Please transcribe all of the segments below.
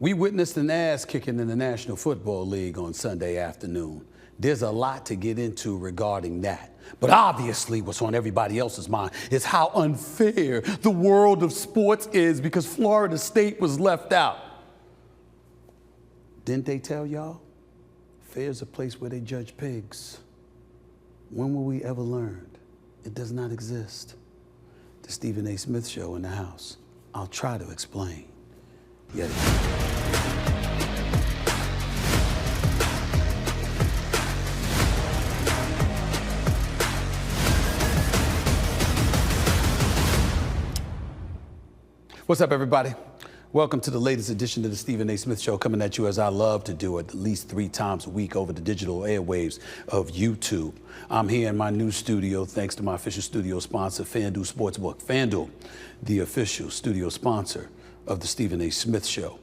We witnessed an ass kicking in the National Football League on Sunday afternoon. There's a lot to get into regarding that. But obviously what's on everybody else's mind is how unfair the world of sports is because Florida State was left out. Didn't they tell y'all? Fair's a place where they judge pigs. When will we ever learn? It does not exist. The Stephen A. Smith Show in the house. I'll try to explain. Yet What's up, everybody? Welcome to the latest edition of the Stephen A. Smith Show, coming at you as I love to do at least 3 times a week over the digital airwaves of YouTube. I'm here in my new studio, thanks to my official studio sponsor, FanDuel Sportsbook. FanDuel, the official studio sponsor of the Stephen A. Smith Show.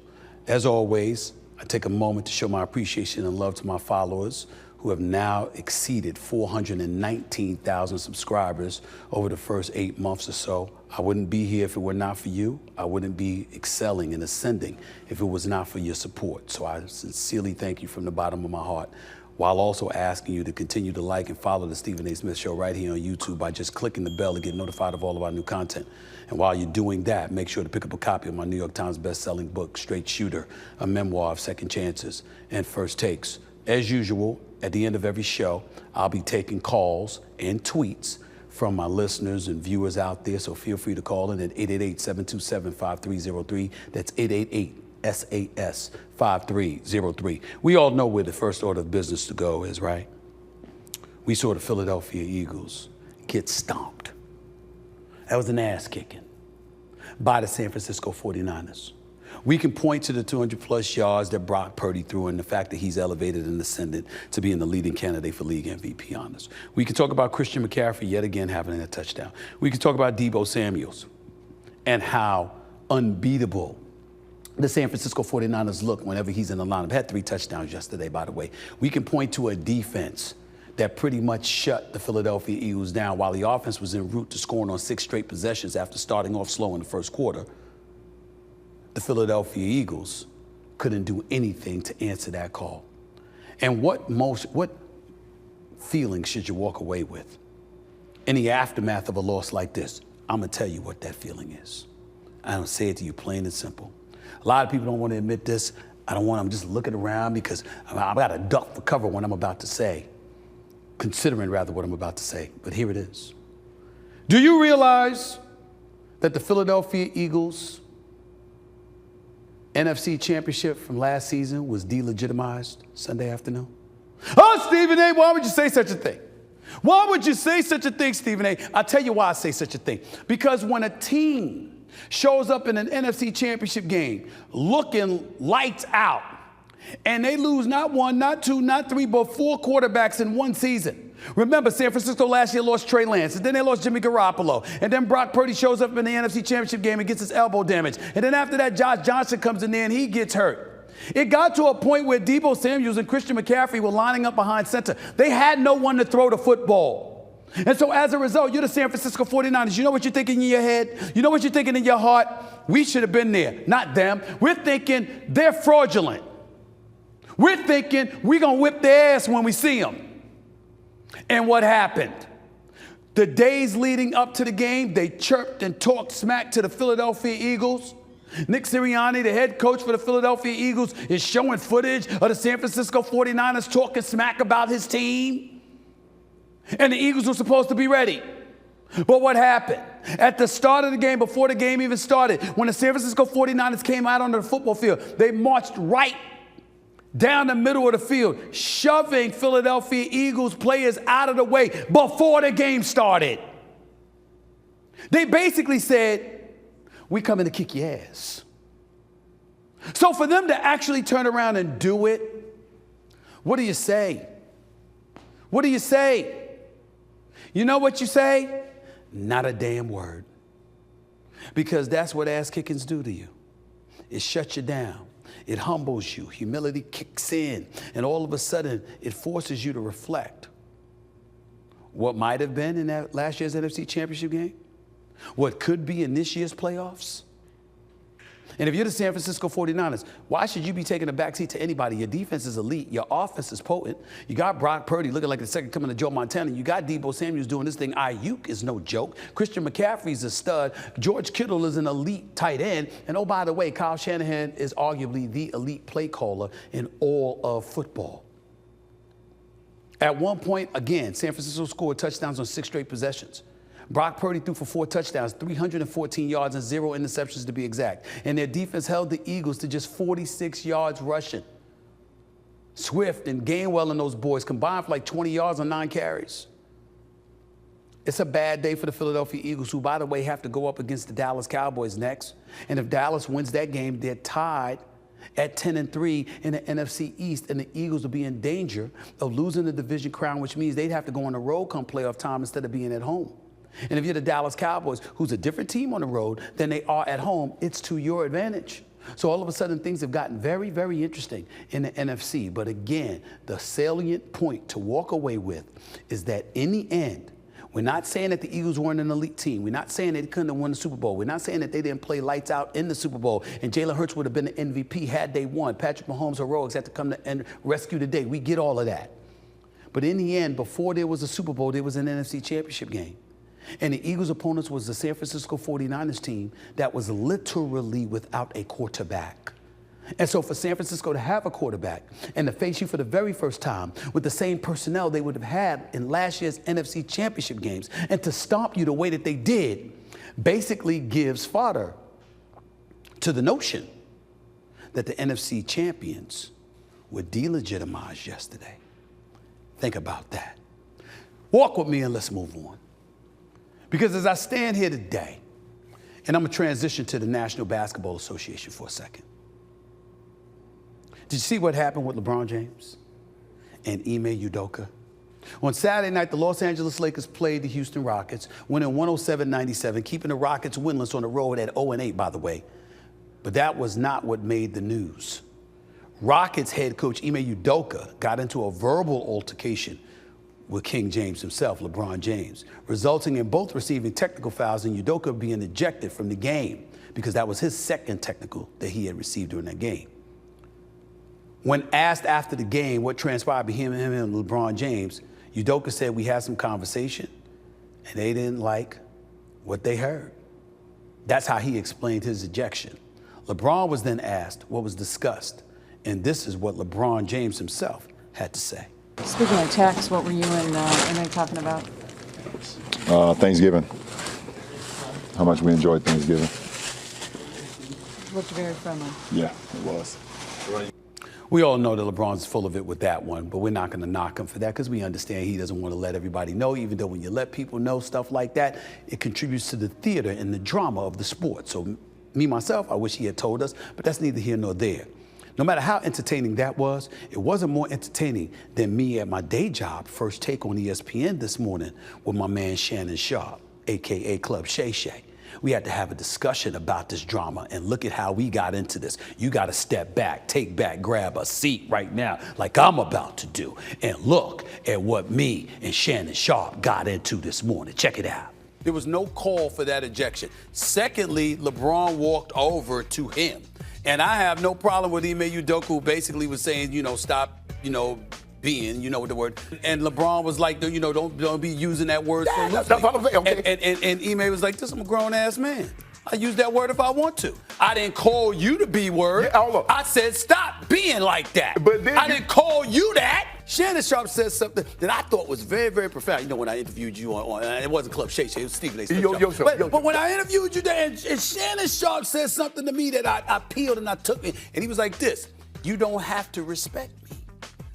As always, I take a moment to show my appreciation and love to my followers who have now exceeded 419,000 subscribers over the first 8 months or so. I wouldn't be here if it were not for you. I wouldn't be excelling and ascending if it was not for your support. So I sincerely thank you from the bottom of my heart, while also asking you to continue to like and follow the Stephen A. Smith Show right here on YouTube by just clicking the bell to get notified of all of our new content. And while you're doing that, make sure to pick up a copy of my New York Times best-selling book, Straight Shooter, a memoir of second chances and first takes. As usual, at the end of every show, I'll be taking calls and tweets from my listeners and viewers out there, so feel free to call in at 888-727-5303. That's 888-SAS-5303. We all know where the first order of business to go is, right? We saw the Philadelphia Eagles get stomped. That was an ass kicking by the San Francisco 49ers. We can point to the 200-plus yards that Brock Purdy threw and the fact that he's elevated and ascended to being the leading candidate for league MVP honors. We can talk about Christian McCaffrey yet again having a touchdown. We can talk about Deebo Samuels and how unbeatable the San Francisco 49ers look whenever he's in the lineup. Had 3 touchdowns yesterday, by the way. We can point to a defense that pretty much shut the Philadelphia Eagles down while the offense was en route to scoring on 6 straight possessions after starting off slow in the first quarter. The Philadelphia Eagles couldn't do anything to answer that call. And what feeling should you walk away with in the aftermath of a loss like this? I'm gonna tell you what that feeling is. I don't say it to you plain and simple. A lot of people don't want to admit this. I'm just looking around because I've got to duck for cover when I'm about to say, considering rather what I'm about to say, but here it is. Do you realize that the Philadelphia Eagles NFC Championship from last season was delegitimized Sunday afternoon? Oh, Stephen A., why would you say such a thing? Why would you say such a thing, Stephen A.? I'll tell you why I say such a thing. Because when a team shows up in an NFC Championship game looking lights out, and they lose not 1, not 2, not 3, but 4 quarterbacks in one season. Remember, San Francisco last year lost Trey Lance, and then they lost Jimmy Garoppolo, and then Brock Purdy shows up in the NFC Championship game and gets his elbow damaged, and then after that, Josh Johnson comes in there and he gets hurt. It got to a point where Deebo Samuels and Christian McCaffrey were lining up behind center. They had no one to throw the football. And so as a result, you're the San Francisco 49ers. You know what you're thinking in your head? You know what you're thinking in your heart? We should have been there, not them. We're thinking they're fraudulent. We're thinking we're going to whip their ass when we see them. And what happened? The days leading up to the game, they chirped and talked smack to the Philadelphia Eagles. Nick Sirianni, the head coach for the Philadelphia Eagles, is showing footage of the San Francisco 49ers talking smack about his team. And the Eagles were supposed to be ready. But what happened? At the start of the game, before the game even started, when the San Francisco 49ers came out onto the football field, they marched right down the middle of the field, shoving Philadelphia Eagles players out of the way before the game started. They basically said, "We coming to kick your ass." So for them to actually turn around and do it, what do you say? What do you say? You know what you say? Not a damn word. Because that's what ass kickings do to you. It shuts you down. It humbles you. Humility kicks in. And all of a sudden, it forces you to reflect. What might have been in that last year's NFC Championship game? What could be in this year's playoffs? And if you're the San Francisco 49ers, why should you be taking a backseat to anybody? Your defense is elite. Your offense is potent. You got Brock Purdy looking like the second coming to Joe Montana. You got Deebo Samuels doing this thing. Ayuk is no joke. Christian McCaffrey's a stud. George Kittle is an elite tight end. And oh, by the way, Kyle Shanahan is arguably the elite play caller in all of football. At one point, again, San Francisco scored touchdowns on 6 straight possessions. Brock Purdy threw for 4 touchdowns, 314 yards, and 0 interceptions to be exact. And their defense held the Eagles to just 46 yards rushing. Swift and Gainwell and those boys combined for like 20 yards on 9 carries. It's a bad day for the Philadelphia Eagles, who, by the way, have to go up against the Dallas Cowboys next. And if Dallas wins that game, they're tied at 10-3 in the NFC East, and the Eagles will be in danger of losing the division crown, which means they'd have to go on the road come playoff time instead of being at home. And if you're the Dallas Cowboys, who's a different team on the road than they are at home, it's to your advantage. So all of a sudden, things have gotten very, very interesting in the NFC. But again, the salient point to walk away with is that in the end, we're not saying that the Eagles weren't an elite team. We're not saying they couldn't have won the Super Bowl. We're not saying that they didn't play lights out in the Super Bowl and Jalen Hurts would have been the MVP had they won. Patrick Mahomes' heroics had to come to and rescue the day. We get all of that. But in the end, before there was a Super Bowl, there was an NFC Championship game. And the Eagles' opponents was the San Francisco 49ers team that was literally without a quarterback. And so for San Francisco to have a quarterback and to face you for the very first time with the same personnel they would have had in last year's NFC Championship games and to stomp you the way that they did basically gives fodder to the notion that the NFC champions were delegitimized yesterday. Think about that. Walk with me and let's move on. Because as I stand here today, and I'm going to transition to the National Basketball Association for a second. Did you see what happened with LeBron James and Ime Udoka? On Saturday night, the Los Angeles Lakers played the Houston Rockets, winning 107-97, keeping the Rockets winless on the road at 0-8, by the way. But that was not what made the news. Rockets head coach Ime Udoka got into a verbal altercation with King James himself, LeBron James, resulting in both receiving technical fouls and Udoka being ejected from the game because that was his second technical that he had received during that game. When asked after the game what transpired between him and LeBron James, Udoka said we had some conversation and they didn't like what they heard. That's how he explained his ejection. LeBron was then asked what was discussed, and this is what LeBron James himself had to say. Speaking of tax, what were you and MA talking about? Thanksgiving. How much we enjoyed Thanksgiving. Looked very friendly. Yeah, it was. We all know that LeBron's full of it with that one, but we're not going to knock him for that because we understand he doesn't want to let everybody know, even though when you let people know stuff like that, it contributes to the theater and the drama of the sport. So me, myself, I wish he had told us, but that's neither here nor there. No matter how entertaining that was, it wasn't more entertaining than me at my day job, First Take on ESPN this morning with my man Shannon Sharp, a.k.a. Club Shay Shay. We had to have a discussion about this drama and look at how we got into this. You got to step back, take back, grab a seat right now like I'm about to do and look at what me and Shannon Sharp got into this morning. Check it out. There was no call for that ejection. Secondly, LeBron walked over to him. And I have no problem with Ime Udoka, who basically was saying, stop, being, what the word. And LeBron was like, don't be using that word so loosely. That's what I'm saying, okay. And Ime was like, this, I'm a grown-ass man. I use that word if I want to. I didn't call you the B word. Yeah, I said, stop being like that. But then I didn't call you that. Shannon Sharp said something that I thought was very, very profound. When I interviewed you on it wasn't Club Shay Shay, it was Stephen A. But when I interviewed you there, and Shannon Sharp said something to me that I peeled and I took it, and he was like this: you don't have to respect me,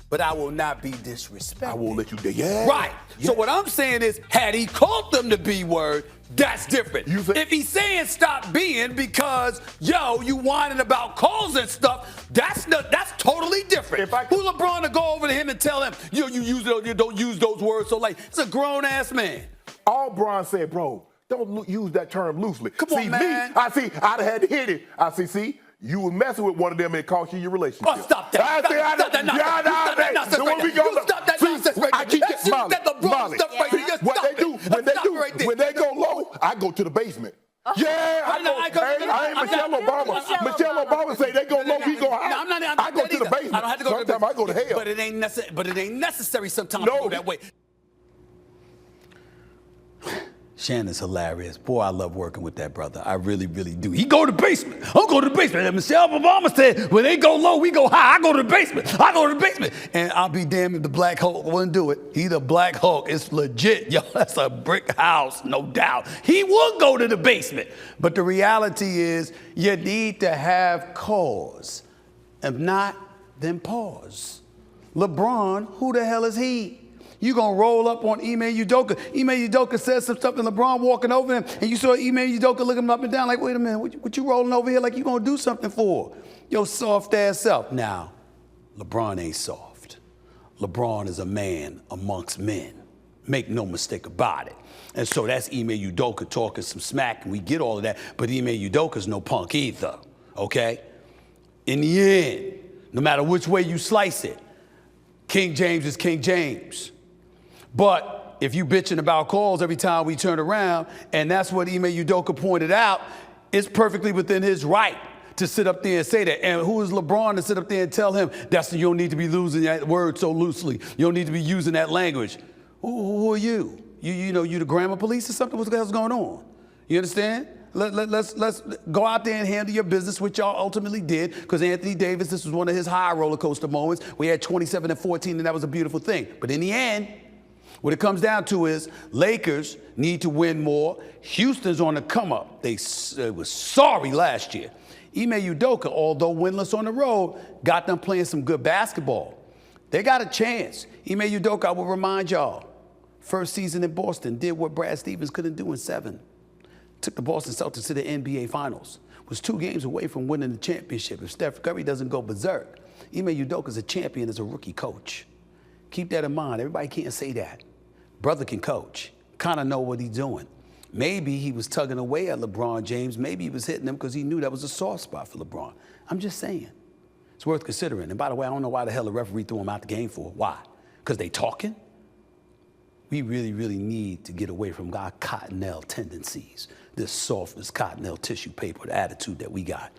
but I will not be disrespected. I won't let you do. Yeah. Right. Yeah. So what I'm saying is, had he called them the B word, that's different. If he's saying stop being because, you whining about calls and stuff, that's totally different. Who LeBron to go over to him and tell him, you don't use those words so like, it's a grown-ass man. All Bron said, bro, don't use that term loosely. Come on, man. I'd have had to hit it. See, you were messing with one of them and it cost you your relationship. Oh, stop that. Stop that nonsense right there. You stop that nonsense right there. I keep getting Molly. What they do, when they go low, I go to the basement. Yeah, I ain't Michelle Obama. Michelle Obama say they go low, we go high. No, I'm not I go to the basement. I don't have to go to the Sometimes basement. I go to hell. But it ain't necessary sometimes to go that way. Shannon's hilarious. Boy, I love working with that brother. I really, really do. He go to the basement. I'll go to the basement. And Michelle Obama said, when they go low, we go high. I go to the basement. I go to the basement. And I'll be damned if the Black Hulk wouldn't do it. He the Black Hulk. It's legit. Yo, that's a brick house, no doubt. He would go to the basement. But the reality is you need to have cause. If not, then pause. LeBron, who the hell is he? You gonna roll up on Ime Udoka. Ime Udoka says some stuff and LeBron walking over him, and you saw Ime Udoka looking him up and down like, wait a minute, what you rolling over here like you gonna do something for? Your soft ass self. Now, LeBron ain't soft. LeBron is a man amongst men. Make no mistake about it. And so that's Ime Udoka talking some smack, and we get all of that, but Ime Udoka's no punk either, okay? In the end, no matter which way you slice it, King James is King James. But if you bitching about calls every time we turn around, and that's what Ime Udoka pointed out, it's perfectly within his right to sit up there and say that. And who is LeBron to sit up there and tell him you don't need to be using that word so loosely. You don't need to be using that language. Who are you? You know, you the grammar police or something? What the hell's going on? You understand? Let's go out there and handle your business, which y'all ultimately did, because Anthony Davis, this was one of his high roller coaster moments. We had 27 and 14, and that was a beautiful thing. But in the end, what it comes down to is Lakers need to win more. Houston's on the come up. They was sorry last year. Ime Udoka, although winless on the road, got them playing some good basketball. They got a chance. Ime Udoka, I will remind y'all, first season in Boston, did what Brad Stevens couldn't do in 7. Took the Boston Celtics to the NBA Finals. Was 2 games away from winning the championship. If Steph Curry doesn't go berserk, Ime Udoka's a champion as a rookie coach. Keep that in mind. Everybody can't say that. Brother can coach. Kind of know what he's doing. Maybe he was tugging away at LeBron James. Maybe he was hitting him because he knew that was a soft spot for LeBron. I'm just saying. It's worth considering. And by the way, I don't know why the hell the referee threw him out the game for. Why? Because they talking? We really, really need to get away from our cottonelle tendencies, this softness, cottonelle tissue paper, the attitude that we got.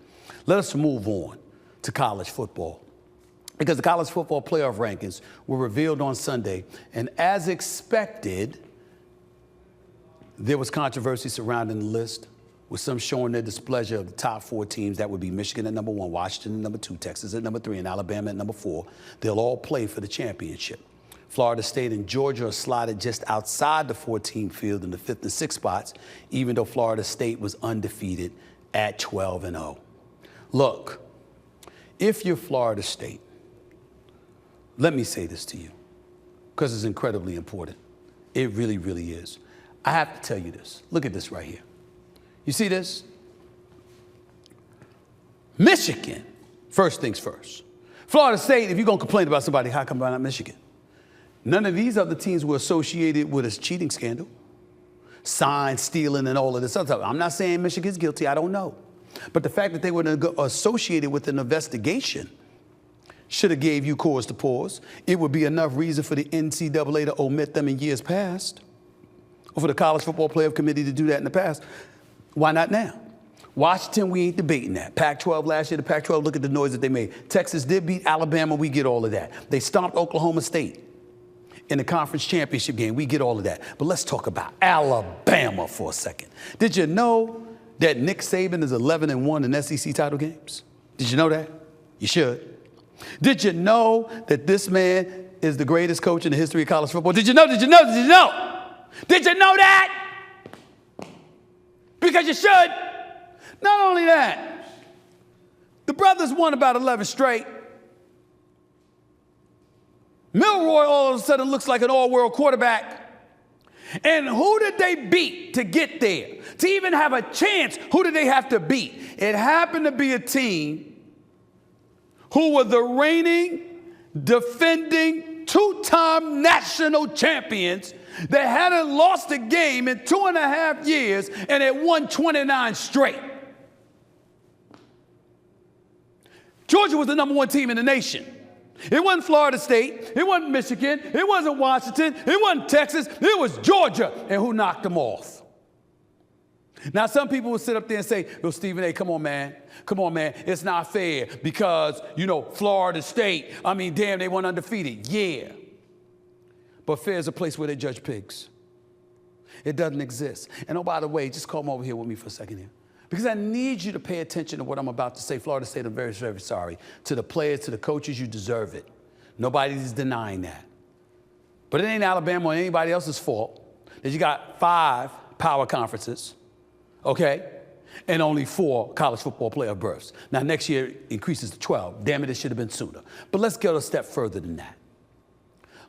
Let us move on to college football, because the college football playoff rankings were revealed on Sunday, and as expected, there was controversy surrounding the list, with some showing their displeasure of the top 4 teams. That would be Michigan at number 1, Washington at number 2, Texas at number 3, and Alabama at number 4. They'll all play for the championship. Florida State and Georgia are slotted just outside the 14 field in the 5th and 6th spots, even though Florida State was undefeated at 12-0. Look, if you're Florida State, let me say this to you, because it's incredibly important. It really, really is. I have to tell you this. Look at this right here. You see this? Michigan, first things first. Florida State, if you're going to complain about somebody, how come not Michigan? None of these other teams were associated with a cheating scandal, sign stealing, and all of this other stuff. I'm not saying Michigan's guilty. I don't know. But the fact that they were associated with an investigation should have gave you cause to pause. It would be enough reason for the NCAA to omit them in years past, or for the College Football Playoff Committee to do that in the past. Why not now? Washington, we ain't debating that. Pac-12 last year, the Pac-12, look at the noise that they made. Texas did beat Alabama. We get all of that. They stomped Oklahoma State in the conference championship game. We get all of that. But let's talk about Alabama for a second. Did you know that Nick Saban is 11-1 in SEC title games? Did you know that? You should. Did you know that this man is the greatest coach in the history of college football? Did you know? Did you know? Did you know? Did you know that? Because you should. Not only that, the brothers won about 11 straight. Milroy all of a sudden looks like an all-world quarterback. And who did they beat to get there? To even have a chance, who did they have to beat? It happened to be a team who were the reigning, defending, 2-time national champions that hadn't lost a game in 2.5 years and had won 29 straight. Georgia was the number 1 team in the nation. It wasn't Florida State. It wasn't Michigan. It wasn't Washington. It wasn't Texas. It was Georgia. And who knocked them off? Now, some people will sit up there and say, yo, Stephen A., come on, man. Come on, man. It's not fair because, Florida State, damn, they went undefeated. Yeah. But fair is a place where they judge pigs. It doesn't exist. And oh, by the way, just come over here with me for a second here. Because I need you to pay attention to what I'm about to say. Florida State, I'm very, very sorry. To the players, to the coaches, you deserve it. Nobody's denying that. But it ain't Alabama or anybody else's fault that you got 5 power conferences, okay, and only 4 college football playoff berths. Now, next year increases to 12. Damn it, it should have been sooner. But let's go a step further than that.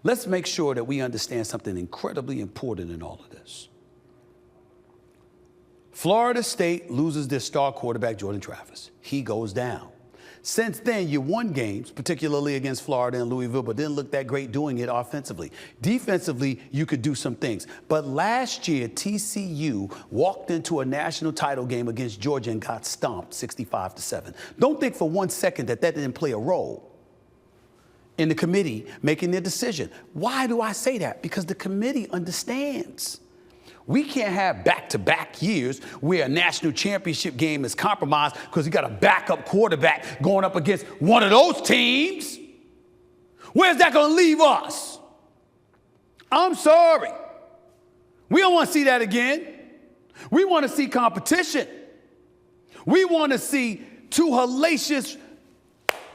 Let's make sure that we understand something incredibly important in all of this. Florida State loses their star quarterback, Jordan Travis. He goes down. Since then, you won games, particularly against Florida and Louisville, but didn't look that great doing it offensively. Defensively, you could do some things. But last year, TCU walked into a national title game against Georgia and got stomped 65-7. Don't think for one second that didn't play a role in the committee making their decision. Why do I say that? Because the committee understands. We can't have back-to-back years where a national championship game is compromised because you got a backup quarterback going up against one of those teams. Where's that going to leave us? I'm sorry. We don't want to see that again. We want to see competition. We want to see 2 hellacious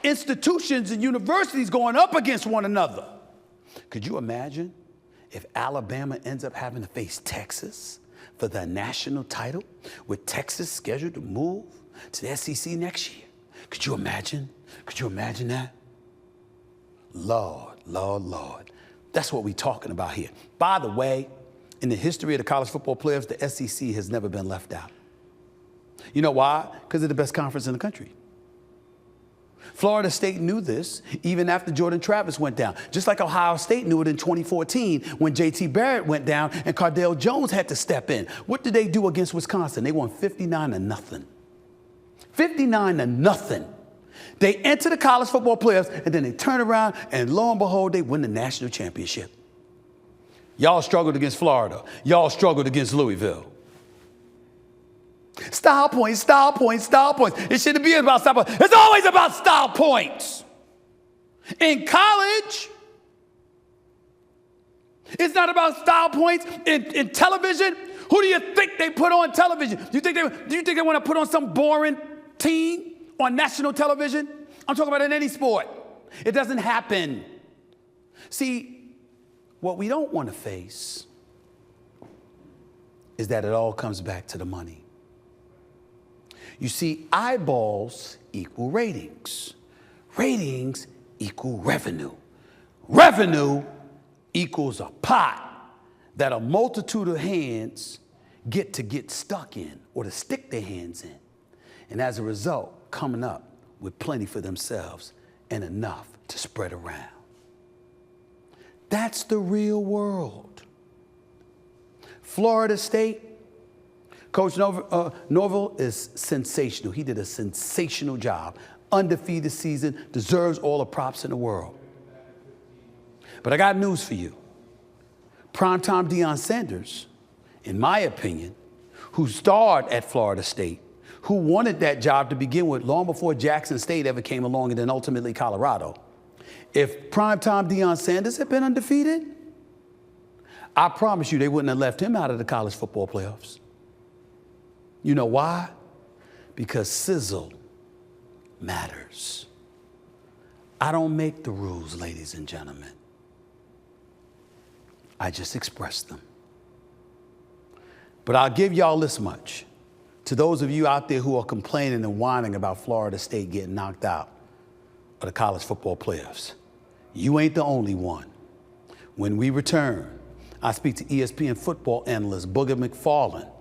institutions and universities going up against one another. Could you imagine if Alabama ends up having to face Texas for the national title, with Texas scheduled to move to the SEC next year? Could you imagine? Could you imagine that? Lord, Lord, Lord. That's what we're talking about here. By the way, in the history of the college football playoffs, the SEC has never been left out. You know why? Because they're the best conference in the country. Florida State knew this even after Jordan Travis went down, just like Ohio State knew it in 2014 when J.T. Barrett went down and Cardale Jones had to step in. What did they do against Wisconsin? They won 59-0. 59-0. They enter the college football playoffs, and then they turn around, and lo and behold, they win the national championship. Y'all struggled against Florida. Y'all struggled against Louisville. Style points, style points, style points. It shouldn't be about style points. It's always about style points. In college, it's not about style points. In television, who do you think they put on television? Do you think they want to put on some boring team on national television? I'm talking about in any sport. It doesn't happen. See, what we don't want to face is that it all comes back to the money. You see, eyeballs equal ratings. Ratings equal revenue. Revenue equals a pot that a multitude of hands get stuck in or to stick their hands in. And as a result, coming up with plenty for themselves and enough to spread around. That's the real world. Florida State, Coach Norvell is sensational. He did a sensational job. Undefeated season, deserves all the props in the world. But I got news for you. Primetime Deion Sanders, in my opinion, who starred at Florida State, who wanted that job to begin with long before Jackson State ever came along and then ultimately Colorado. If primetime Deion Sanders had been undefeated, I promise you they wouldn't have left him out of the college football playoffs. You know why? Because sizzle matters. I don't make the rules, ladies and gentlemen. I just express them. But I'll give y'all this much. To those of you out there who are complaining and whining about Florida State getting knocked out of the college football playoffs, you ain't the only one. When we return, I speak to ESPN football analyst Booger McFarland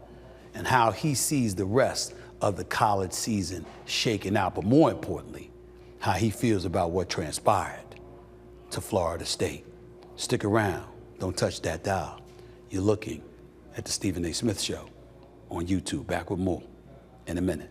and how he sees the rest of the college season shaking out, but more importantly, how he feels about what transpired to Florida State. Stick around. Don't touch that dial. You're looking at the Stephen A. Smith Show on YouTube. Back with more in a minute.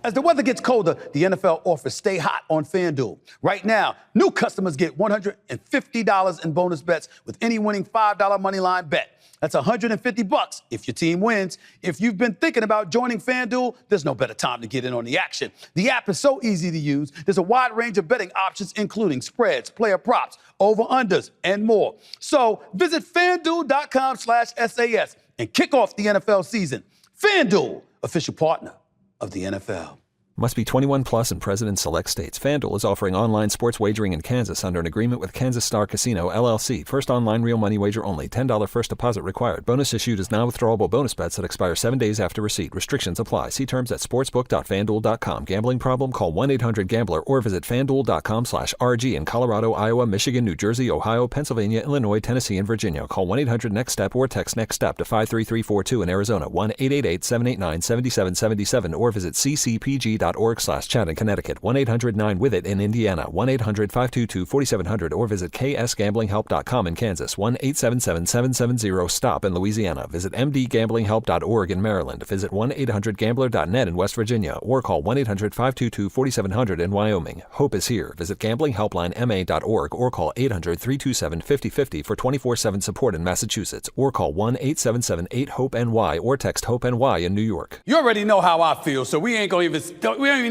As the weather gets colder, the NFL offers Stay Hot on FanDuel. Right now, new customers get $150 in bonus bets with any winning $5 moneyline bet. That's $150 if your team wins. If you've been thinking about joining FanDuel, there's no better time to get in on the action. The app is so easy to use. There's a wide range of betting options, including spreads, player props, over-unders, and more. So visit FanDuel.com/SAS and kick off the NFL season. FanDuel, official partner of the NFL. Must be 21 plus and present in select states. FanDuel is offering online sports wagering in Kansas under an agreement with Kansas Star Casino, LLC. First online real money wager only. $10 first deposit required. Bonus issued is non-withdrawable bonus bets that expire 7 days after receipt. Restrictions apply. See terms at sportsbook.fanduel.com. Gambling problem? Call 1-800-GAMBLER or visit fanduel.com/RG in Colorado, Iowa, Michigan, New Jersey, Ohio, Pennsylvania, Illinois, Tennessee, and Virginia. Call 1-800-NEXT-STEP or text NEXT-STEP to 53342 in Arizona. 1-888-789-7777 or visit ccpg.org/chat in Connecticut. 1-800-9-WITH-IT in Indiana. 1-800-522-4700 or visit ksgamblinghelp.com in Kansas. 1-877-770-STOP in Louisiana. Visit mdgamblinghelp.org in Maryland. Visit 1-800-GAMBLER.net in West Virginia or call 1-800-522-4700 in Wyoming. Hope is here. Visit gamblinghelplinema.org or call 800-327-5050 for 24/7 support in Massachusetts or call 1-877-8-HOPE-NY or text HOPE-NY in New York. You already know how I feel, so we don't even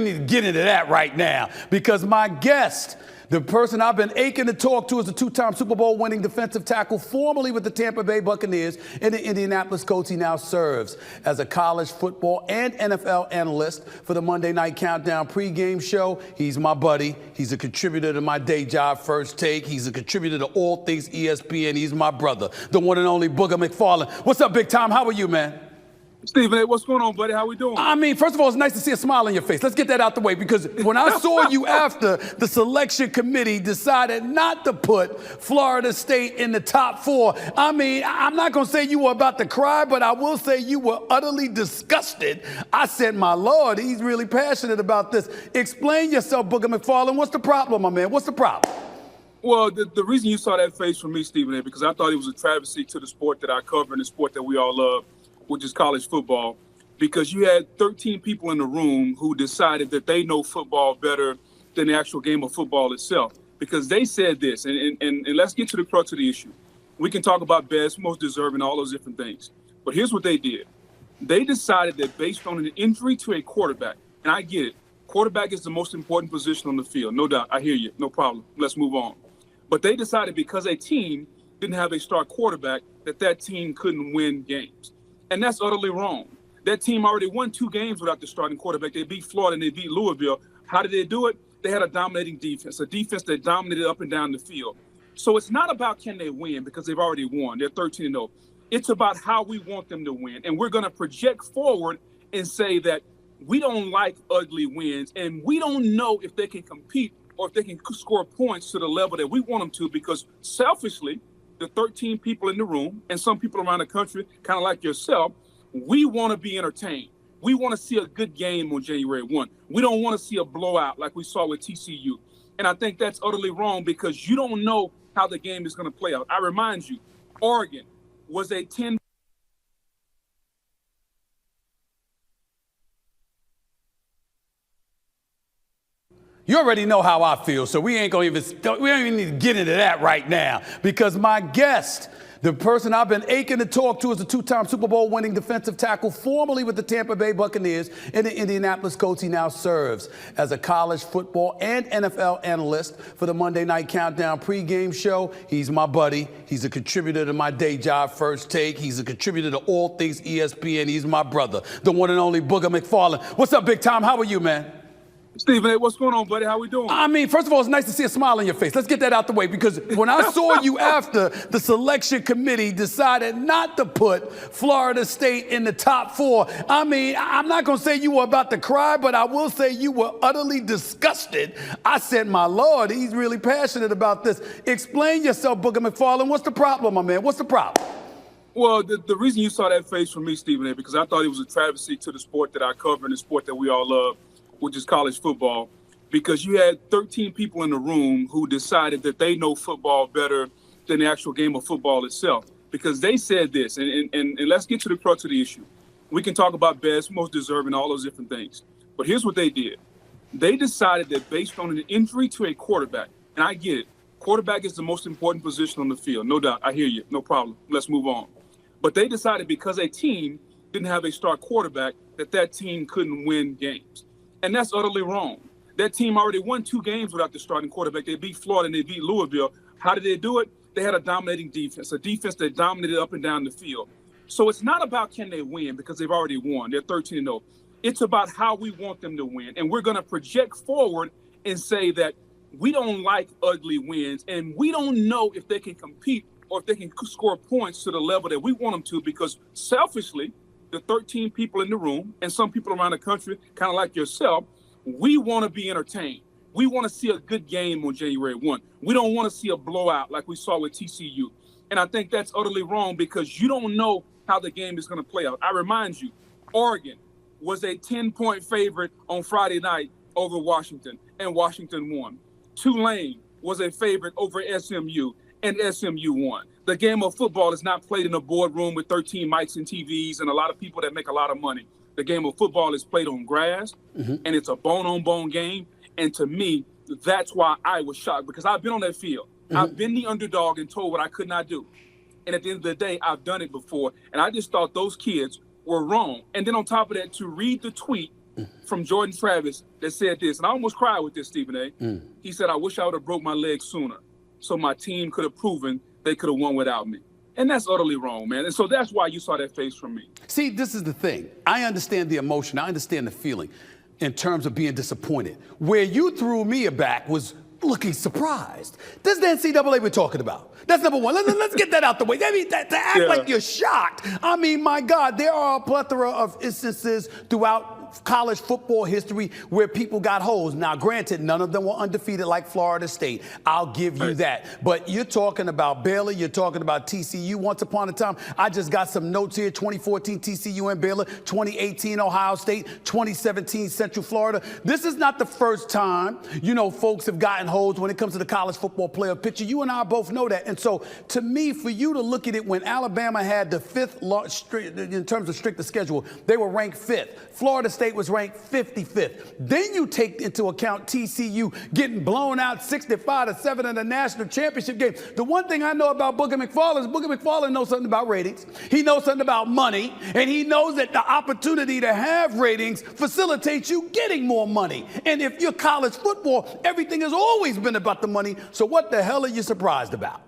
need to get into that right now, because my guest, the person I've been aching to talk to, is the two-time Super Bowl winning defensive tackle, formerly with the Tampa Bay Buccaneers and the Indianapolis Colts. He now serves as a college football and NFL analyst for the Monday Night Countdown pregame show. He's my buddy. He's a contributor to my day job, First Take. He's a contributor to all things ESPN. He's my brother, the one and only Booger McFarland. What's up, Big Tom? How are you, man? Stephen A., what's going on, buddy? How we doing? I mean, first of all, it's nice to see a smile on your face. Let's get that out the way, because when I saw you after the selection committee decided not to put Florida State in the top 4, I mean, I'm not going to say you were about to cry, but I will say you were utterly disgusted. I said, my Lord, he's really passionate about this. Explain yourself, Booger McFarland. What's the problem, my man? What's the problem? Well, the reason you saw that face from me, Stephen A., because I thought it was a travesty to the sport that I cover and the sport that we all love, which is college football, because you had 13 people in the room who decided that they know football better than the actual game of football itself, because they said this, and let's get to the crux of the issue. We can talk about best, most deserving, all those different things. But here's what they did. They decided that based on an injury to a quarterback, and I get it, quarterback is the most important position on the field, no doubt. I hear you, no problem. Let's move on. But they decided because a team didn't have a star quarterback, that team couldn't win games. And that's utterly wrong. That team already won 2 games without the starting quarterback. They beat Florida and they beat Louisville. How did they do it? They had a dominating defense, a defense that dominated up and down the field. So it's not about can they win, because they've already won. They're 13-0. It's about how we want them to win. And we're going to project forward and say that we don't like ugly wins, and we don't know if they can compete or if they can score points to the level that we want them to, because selfishly, the 13 people in the room and some people around the country, kind of like yourself, we want to be entertained. We want to see a good game on January 1. We don't want to see a blowout like we saw with TCU. And I think that's utterly wrong, because you don't know how the game is going to play out. I remind you, Oregon was a 10. You already know how I feel, so we don't even need to get into that right now, because my guest, the person I've been aching to talk to, is the two-time Super Bowl winning defensive tackle, formerly with the Tampa Bay Buccaneers and the Indianapolis Colts. He now serves as a college football and NFL analyst for the Monday Night Countdown pregame show. He's my buddy. He's a contributor to my day job, First Take. He's a contributor to all things ESPN. He's my brother, the one and only Booger McFarland. What's up, Big Tom? How are you, man? Stephen A., what's going on, buddy? How we doing? I mean, first of all, it's nice to see a smile on your face. Let's get that out the way, because when I saw you after the selection committee decided not to put Florida State in the top 4, I mean, I'm not going to say you were about to cry, but I will say you were utterly disgusted. I said, my Lord, he's really passionate about this. Explain yourself, Booger McFarland. What's the problem, my man? What's the problem? Well, the reason you saw that face from me, Stephen A., because I thought it was a travesty to the sport that I cover and the sport that we all love, which is college football, because you had 13 people in the room who decided that they know football better than the actual game of football itself, because they said this, and let's get to the crux of the issue. We can talk about best, most deserving, all those different things. But here's what they did. They decided that based on an injury to a quarterback, and I get it, quarterback is the most important position on the field. No doubt. I hear you. No problem. Let's move on. But they decided because a team didn't have a star quarterback that team couldn't win games. And that's utterly wrong. That team already won 2 games without the starting quarterback. They beat Florida and they beat Louisville. How did they do it? They had a dominating defense, a defense that dominated up and down the field. So it's not about can they win because they've already won. They're 13-0. It's about how we want them to win. And we're going to project forward and say that we don't like ugly wins and we don't know if they can compete or if they can score points to the level that we want them to, because selfishly, the 13 people in the room and some people around the country, kind of like yourself, we want to be entertained. We want to see a good game on January 1. We don't want to see a blowout like we saw with TCU. And I think that's utterly wrong because you don't know how the game is going to play out. I remind you, Oregon was a 10-point favorite on Friday night over Washington, and Washington won. Tulane was a favorite over SMU, and SMU won. The game of football is not played in a boardroom with 13 mics and TVs and a lot of people that make a lot of money. The game of football is played on grass, and it's a bone-on-bone game. And to me, that's why I was shocked, because I've been on that field. I've been the underdog and told what I could not do. And at the end of the day, I've done it before. And I just thought those kids were wrong. And then on top of that, to read the tweet from Jordan Travis that said this, and I almost cried with this, Stephen A. He said, I wish I would have broke my leg sooner so my team could have proven they could have won without me. And that's utterly wrong, man. And so that's why you saw that face from me. See, this is the thing. I understand the emotion. I understand the feeling in terms of being disappointed. Where you threw me aback was looking surprised. This is the NCAA we're talking about. That's number one. Let's get that out the way. I mean, to act like you're shocked. I mean, my God, there are a plethora of instances throughout college football history where people got holes. Now, granted, none of them were undefeated like Florida State. I'll give you that. But you're talking about Baylor. You're talking about TCU. Once upon a time, I just got some notes here. 2014 TCU and Baylor, 2018 Ohio State, 2017 Central Florida. This is not the first time, folks have gotten holes when it comes to the college football playoff picture. You and I both know that. And so, to me, for you to look at it when Alabama had the 5th, in terms of stricter schedule, they were ranked 5th. Florida State was ranked 55th. Then you take into account TCU getting blown out 65-7 in the national championship game. The one thing I know about Booger McFarland is Booger McFarland knows something about ratings. He knows something about money, and he knows that the opportunity to have ratings facilitates you getting more money. And if you're college football, everything has always been about the money. So what the hell are you surprised about?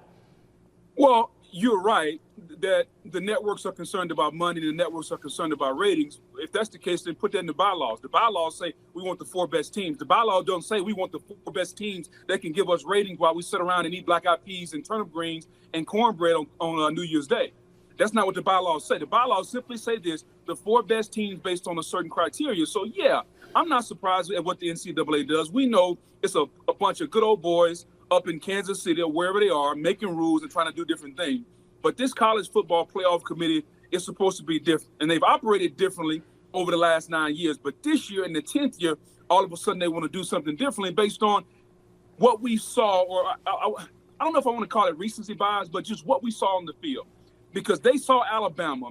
Well, you're right that the networks are concerned about money, the networks are concerned about ratings. If that's the case, then put that in the bylaws. The bylaws say we want the 4 best teams. The bylaws don't say we want the 4 best teams that can give us ratings while we sit around and eat black-eyed peas and turnip greens and cornbread on New Year's Day. That's not what the bylaws say. The bylaws simply say this, the 4 best teams based on a certain criteria. So, yeah, I'm not surprised at what the NCAA does. We know it's a bunch of good old boys up in Kansas City or wherever they are making rules and trying to do different things. But this college football playoff committee is supposed to be different. And they've operated differently over the last 9 years. But this year, in the 10th year, all of a sudden they want to do something differently based on what we saw, or I don't know if I want to call it recency bias, but just what we saw on the field. Because they saw Alabama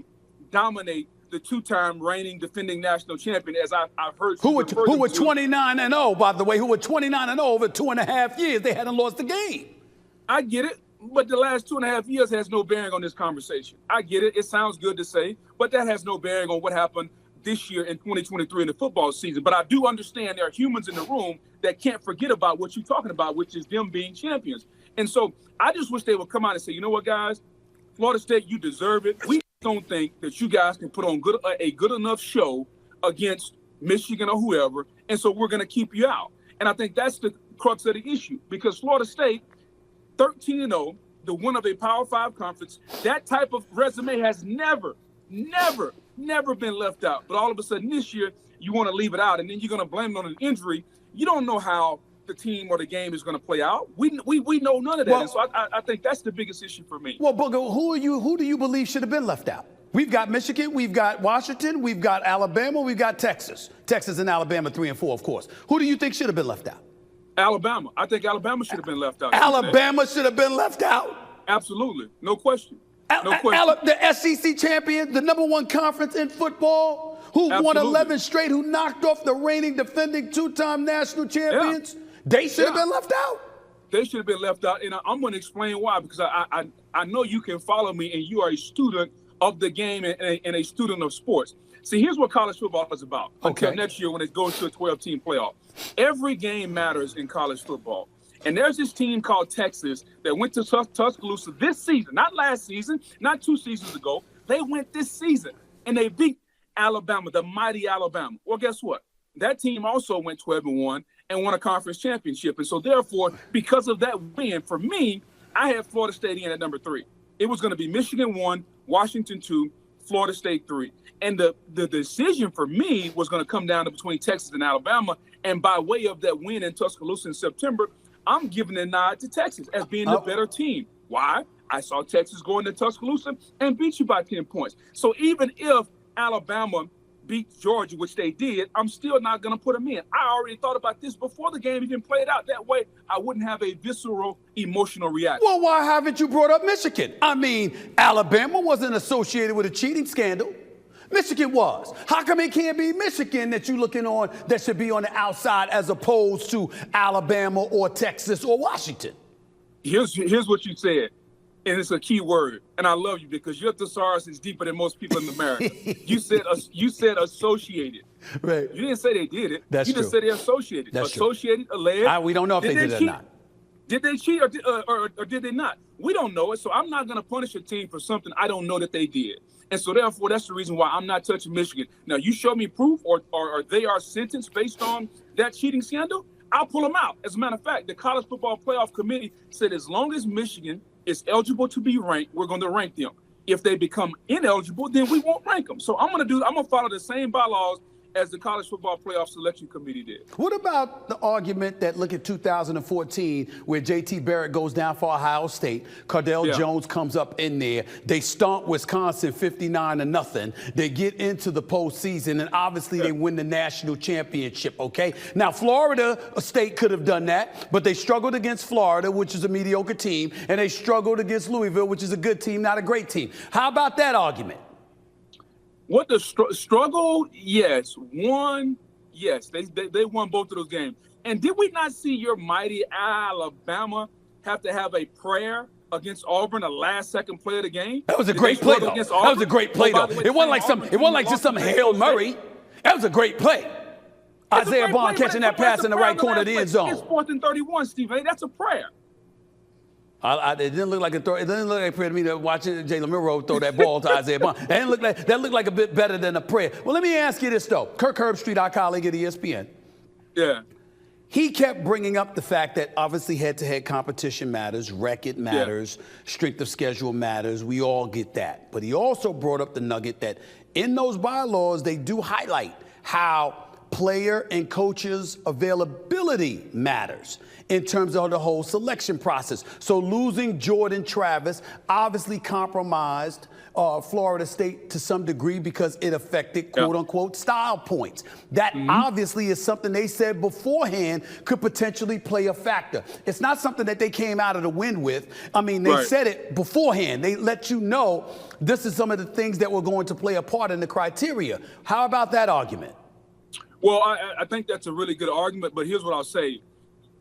dominate the 2-time reigning defending national champion, as I've heard. Who were 29-0, by the way, who were 29-0 over 2.5 years. They hadn't lost a game. I get it. But the last 2.5 years has no bearing on this conversation. I get it. It sounds good to say, but that has no bearing on what happened this year in 2023 in the football season. But I do understand there are humans in the room that can't forget about what you're talking about, which is them being champions. And so I just wish they would come out and say, you know what, guys, Florida State, you deserve it. We don't think that you guys can put on a good enough show against Michigan or whoever, and so we're going to keep you out. And I think that's the crux of the issue, because Florida State, 13-0, the winner of a Power 5 conference, that type of resume has never been left out. But all of a sudden this year, you want to leave it out, and then you're going to blame it on an injury. You don't know how the team or the game is going to play out. We know none of that. And so I think that's the biggest issue for me. Well, Booger, who do you believe should have been left out? We've got Michigan, we've got Washington, we've got Alabama, we've got Texas. Texas and Alabama 3 and 4, of course. Who do you think should have been left out? Alabama. I think Alabama should have been left out. Alabama should have been left out? Absolutely. No question. No question. The SEC champion, the #1 conference in football, who won Absolutely. 11 straight, who knocked off the reigning defending two-time national champions. They should have been left out. They should have been left out, and I'm going to explain why, because I know you can follow me, and you are a student of the game and a student of sports. See, here's what college football is about. Until next year when it goes to a 12-team playoff. Every game matters in college football. And there's this team called Texas that went to Tuscaloosa this season, not last season, not 2 seasons ago. They went this season, and they beat Alabama, the mighty Alabama. Well, guess what? That team also went 12-1 and won a conference championship. And so, therefore, because of that win, for me, I had Florida State in at number 3. It was going to be Michigan 1, Washington 2, Florida State 3. And the decision for me was going to come down to between Texas and Alabama. And by way of that win in Tuscaloosa in September, I'm giving a nod to Texas as being the better team. Why? I saw Texas go into Tuscaloosa and beat you by 10 points. So even if Alabama beat Georgia, which they did, I'm still not going to put them in. I already thought about this before the game even played out. That way, I wouldn't have a visceral, emotional reaction. Well, why haven't you brought up Michigan? I mean, Alabama wasn't associated with a cheating scandal. Michigan was. How come it can't be Michigan that you're looking on that should be on the outside as opposed to Alabama or Texas or Washington? Here's what you said, and it's a key word, and I love you because your thesaurus is deeper than most people in America. You said associated. Right. You didn't say they did it. That's you just true. said they associated. That's associated, alleged. We don't know if they did it or not. Did they cheat or did they not? We don't know it, so I'm not going to punish a team for something I don't know that they did. And so, therefore, that's the reason why I'm not touching Michigan. Now, you show me proof or they are sentenced based on that cheating scandal, I'll pull them out. As a matter of fact, the College Football Playoff Committee said as long as Michigan is eligible to be ranked, we're going to rank them. If they become ineligible, then we won't rank them. So I'm going to follow the same bylaws as the College Football Playoff Selection Committee did. What about the argument that, look at 2014, where J.T. Barrett goes down for Ohio State, Cardell Jones comes up in there, they stomp Wisconsin 59-0, they get into the postseason, and obviously they win the national championship, okay? Now, Florida State could have done that, but they struggled against Florida, which is a mediocre team, and they struggled against Louisville, which is a good team, not a great team. How about that argument? What the struggle? Yes. Won? Yes. They won both of those games. And did we not see your mighty Alabama have to have a prayer against Auburn, the last-second play of the game? That was a great play, though. That was a great play, though. It wasn't like just some Hail Murray. That was a great play. Isaiah Bond catching that pass in the right corner of the end zone. It's 4th and 31, Stephen. That's a prayer. It didn't look like a throw. It didn't look like a prayer to me watching Jalen Milroe throw that ball to Isaiah Bond. That looked like a bit better than a prayer. Well, let me ask you this, though. Kirk Herbstreit, our colleague at ESPN. Yeah. He kept bringing up the fact that obviously head-to-head competition matters, record matters, strength of schedule matters. We all get that. But he also brought up the nugget that in those bylaws, they do highlight how player and coaches' availability matters in terms of the whole selection process. So losing Jordan Travis obviously compromised Florida State to some degree because it affected quote-unquote style points. That obviously is something they said beforehand could potentially play a factor. It's not something that they came out of the wind with. I mean, they said it beforehand. They let you know this is some of the things that were going to play a part in the criteria. How about that argument? Well, I think that's a really good argument, but here's what I'll say.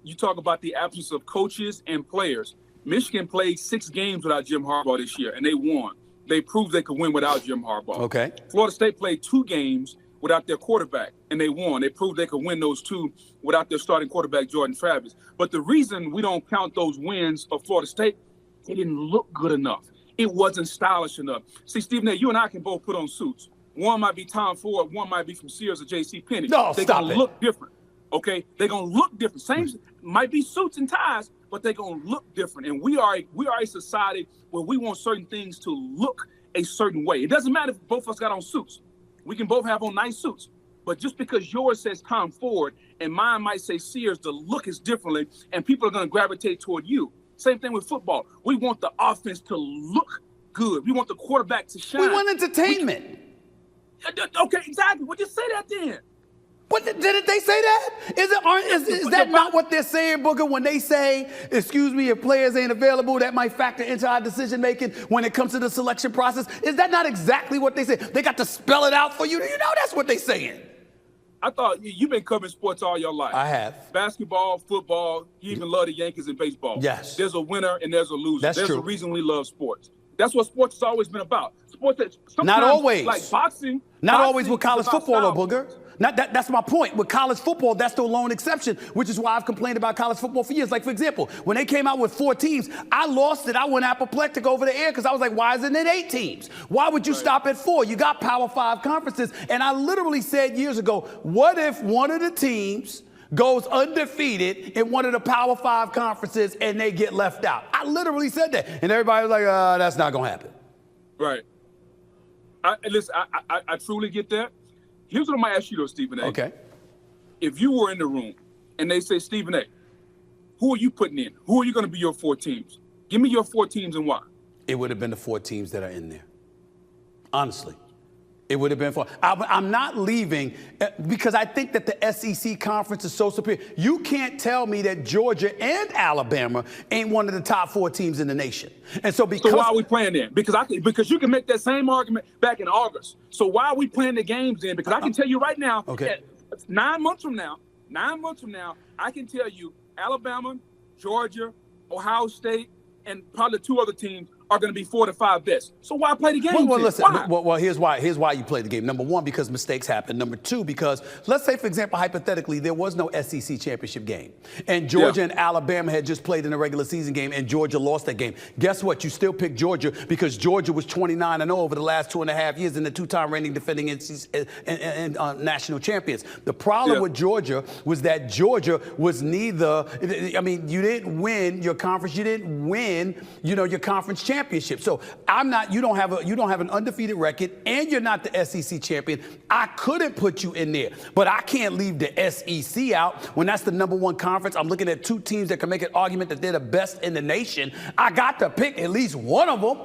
You talk about the absence of coaches and players. Michigan played 6 games without Jim Harbaugh this year, and they won. They proved they could win without Jim Harbaugh. Okay. Florida State played 2 games without their quarterback, and they won. They proved they could win those 2 without their starting quarterback, Jordan Travis. But the reason we don't count those wins of Florida State, they didn't look good enough. It wasn't stylish enough. See, Stephen A., you and I can both put on suits. One might be Tom Ford, one might be from Sears or J.C. Penney. No, they're stop gonna it. look different. Okay, they're gonna look different. Same might be suits and ties, but they're gonna look different. And we are a society where we want certain things to look a certain way. It doesn't matter if both of us got on suits. We can both have on nice suits. But just because yours says Tom Ford and mine might say Sears, the look is differently, and people are gonna gravitate toward you. Same thing with football. We want the offense to look good. We want the quarterback to shine. We want entertainment. Okay, exactly. Well, just say that then. But didn't they say that? Is that not what they're saying, Booger, when they say, excuse me, if players ain't available, that might factor into our decision making when it comes to the selection process? Is that not exactly what they say? They got to spell it out for you. You know that's what they're saying. I thought you've been covering sports all your life. I have. Basketball, football, you even love the Yankees and baseball. Yes. There's a winner and there's a loser. That's there's true. a reason we love sports. That's what sports has always been about. Sports that sometimes, Not always. like boxing. Not always boxing with college is about football, though, style. Booger. That's my point. With college football, that's the lone exception, which is why I've complained about college football for years. Like, for example, when they came out with 4 teams, I lost it. I went apoplectic over the air because I was like, why isn't it 8 teams? Why would you stop at 4? You got Power 5 conferences. And I literally said years ago, what if one of the teams goes undefeated in one of the Power 5 conferences and they get left out? I literally said that. And everybody was like, that's not going to happen. Right. Listen, I truly get that. Here's what I'm going to ask you, though, Stephen A. Okay. If you were in the room and they say, Stephen A., who are you putting in? Who are you going to be your 4 teams? Give me your 4 teams and why. It would have been the 4 teams that are in there. Honestly. It would have been 4. I'm not leaving because I think that the SEC conference is so superior. You can't tell me that Georgia and Alabama ain't one of the top 4 teams in the nation. And so because... So why are we playing then? Because you can make that same argument back in August. So why are we playing the games then? Because I can tell you right now, okay. 9 months from now, I can tell you Alabama, Georgia, Ohio State, and probably 2 other teams are going to be 4 to 5 best. So why play the game? Well, listen. Why? Well, here's why you play the game. Number 1, because mistakes happen. Number 2, because let's say, for example, hypothetically, there was no SEC championship game, and Georgia and Alabama had just played in a regular season game, and Georgia lost that game. Guess what? You still pick Georgia because Georgia was 29-0 over the last 2.5 years, and the 2-time reigning defending national champions. The problem with Georgia was that Georgia was neither. I mean, you didn't win your conference. You didn't win, your conference championship. So you don't have an undefeated record, and you're not the SEC champion. I couldn't put you in there, but I can't leave the SEC out when that's the number 1 conference. I'm looking at 2 teams that can make an argument that they're the best in the nation. I got to pick at least one of them.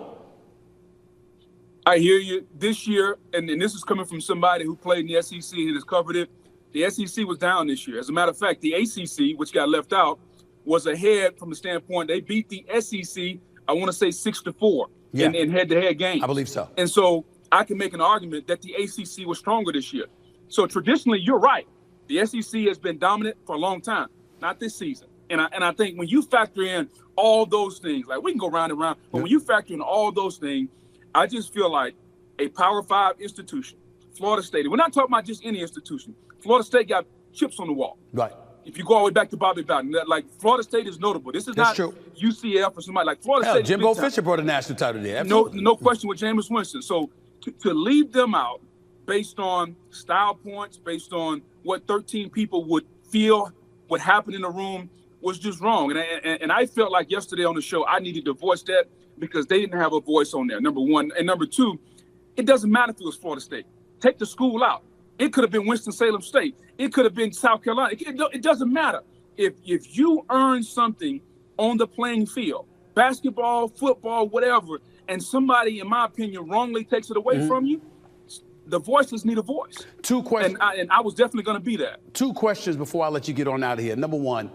I hear you. This year, and this is coming from somebody who played in the SEC and has covered it, the SEC was down this year. As a matter of fact, the ACC, which got left out, was ahead from the standpoint they beat the SEC, I want to say 6-4 in head-to-head games. I believe so. And so I can make an argument that the ACC was stronger this year. So traditionally, you're right. The SEC has been dominant for a long time, not this season. And I think when you factor in all those things, like we can go round and round, but when you factor in all those things, I just feel like a Power 5 institution, Florida State, we're not talking about just any institution. Florida State got chips on the wall. Right. If you go all the way back to Bobby Bowden, like Florida State is notable. This is not true. UCF or somebody like Florida State. Jimbo Fisher brought a national title there. No question with Jameis Winston. So to leave them out based on style points, based on what 13 people would feel would happen in the room was just wrong. And I felt like yesterday on the show I needed to voice that because they didn't have a voice on there, number 1. And number 2, it doesn't matter if it was Florida State. Take the school out. It could have been Winston-Salem State. It could have been South Carolina. It doesn't matter. If you earn something on the playing field, basketball, football, whatever, and somebody, in my opinion, wrongly takes it away from you, the voiceless need a voice. 2 questions. And I was definitely going to be that. 2 questions before I let you get on out of here. Number 1,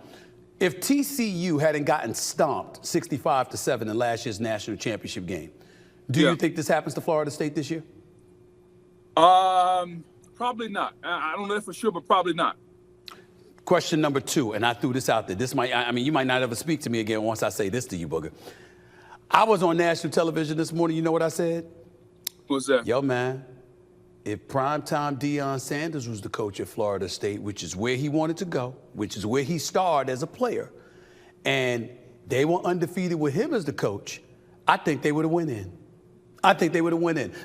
if TCU hadn't gotten stomped 65-7 in last year's national championship game, do you think this happens to Florida State this year? Probably not. I don't know that for sure, but probably not. Question number 2, and I threw this out there. You might not ever speak to me again once I say this to you, Booger. I was on national television this morning. You know what I said? What's that? Yo, man, if primetime Deion Sanders was the coach at Florida State, which is where he wanted to go, which is where he starred as a player, and they were undefeated with him as the coach, I think they would have went in.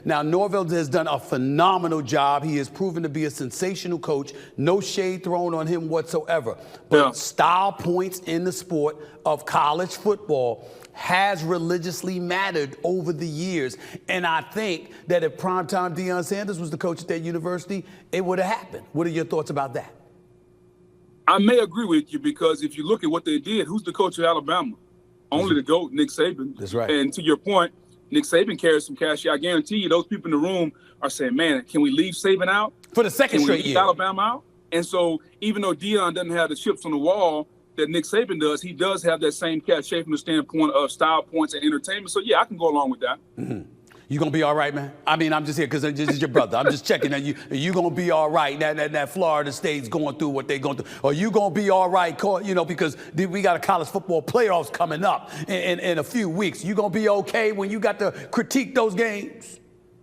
Now, Norvell has done a phenomenal job. He has proven to be a sensational coach. No shade thrown on him whatsoever. But style points in the sport of college football has religiously mattered over the years. And I think that if primetime Deion Sanders was the coach at that university, it would have happened. What are your thoughts about that? I may agree with you because if you look at what they did, who's the coach of Alabama? Only the GOAT, Nick Saban. That's right. And to your point, Nick Saban carries some cash. I guarantee you those people in the room are saying, man, can we leave Saban out? For the second straight year. Alabama out? And so even though Deion doesn't have the chips on the wall that Nick Saban does, he does have that same cachet from the standpoint of style points and entertainment. So, yeah, I can go along with that. Mm-hmm. You gonna be all right, man? I mean, I'm just here because this is your brother. I'm just checking on you. You gonna be all right? That Florida State's going through what they're going through. Or you gonna be all right? Because we got a college football playoffs coming up in a few weeks. You gonna be okay when you got to critique those games?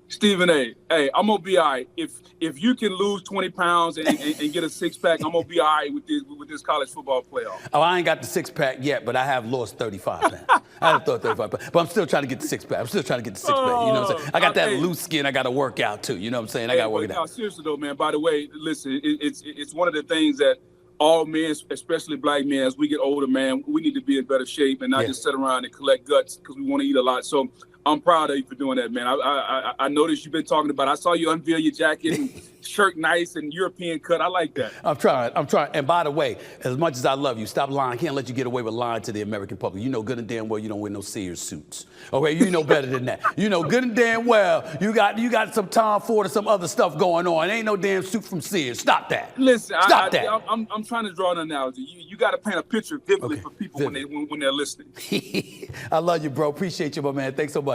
Stephen A., hey, I'm gonna be all right. If you can lose 20 pounds and get a six-pack, I'm gonna be all right with this college football playoff. Oh, I ain't got the six-pack yet, but I have lost 35 pounds. I have lost 35 pounds, but I'm still trying to get the six-pack. I'm still trying to get the six-pack. You know what I'm saying? I got that loose skin I got to work out too. You know what I'm saying? I got to work it out. Seriously though, man. By the way, listen, it's one of the things that all men, especially black men, as we get older, man, we need to be in better shape and not just sit around and collect guts because we want to eat a lot. So I'm proud of you for doing that, man. I noticed you've been talking about it. I saw you unveil your jacket and shirt nice and European cut. I like that. I'm trying. And by the way, as much as I love you, stop lying. I can't let you get away with lying to the American public. You know good and damn well you don't wear no Sears suits. Okay, you know better than that. You know good and damn well you got some Tom Ford or some other stuff going on. Ain't no damn suit from Sears. Stop that. Listen, stop that. I'm trying to draw an analogy. You got to paint a picture vividly for people when they're listening. I love you, bro. Appreciate you, my man. Thanks so much.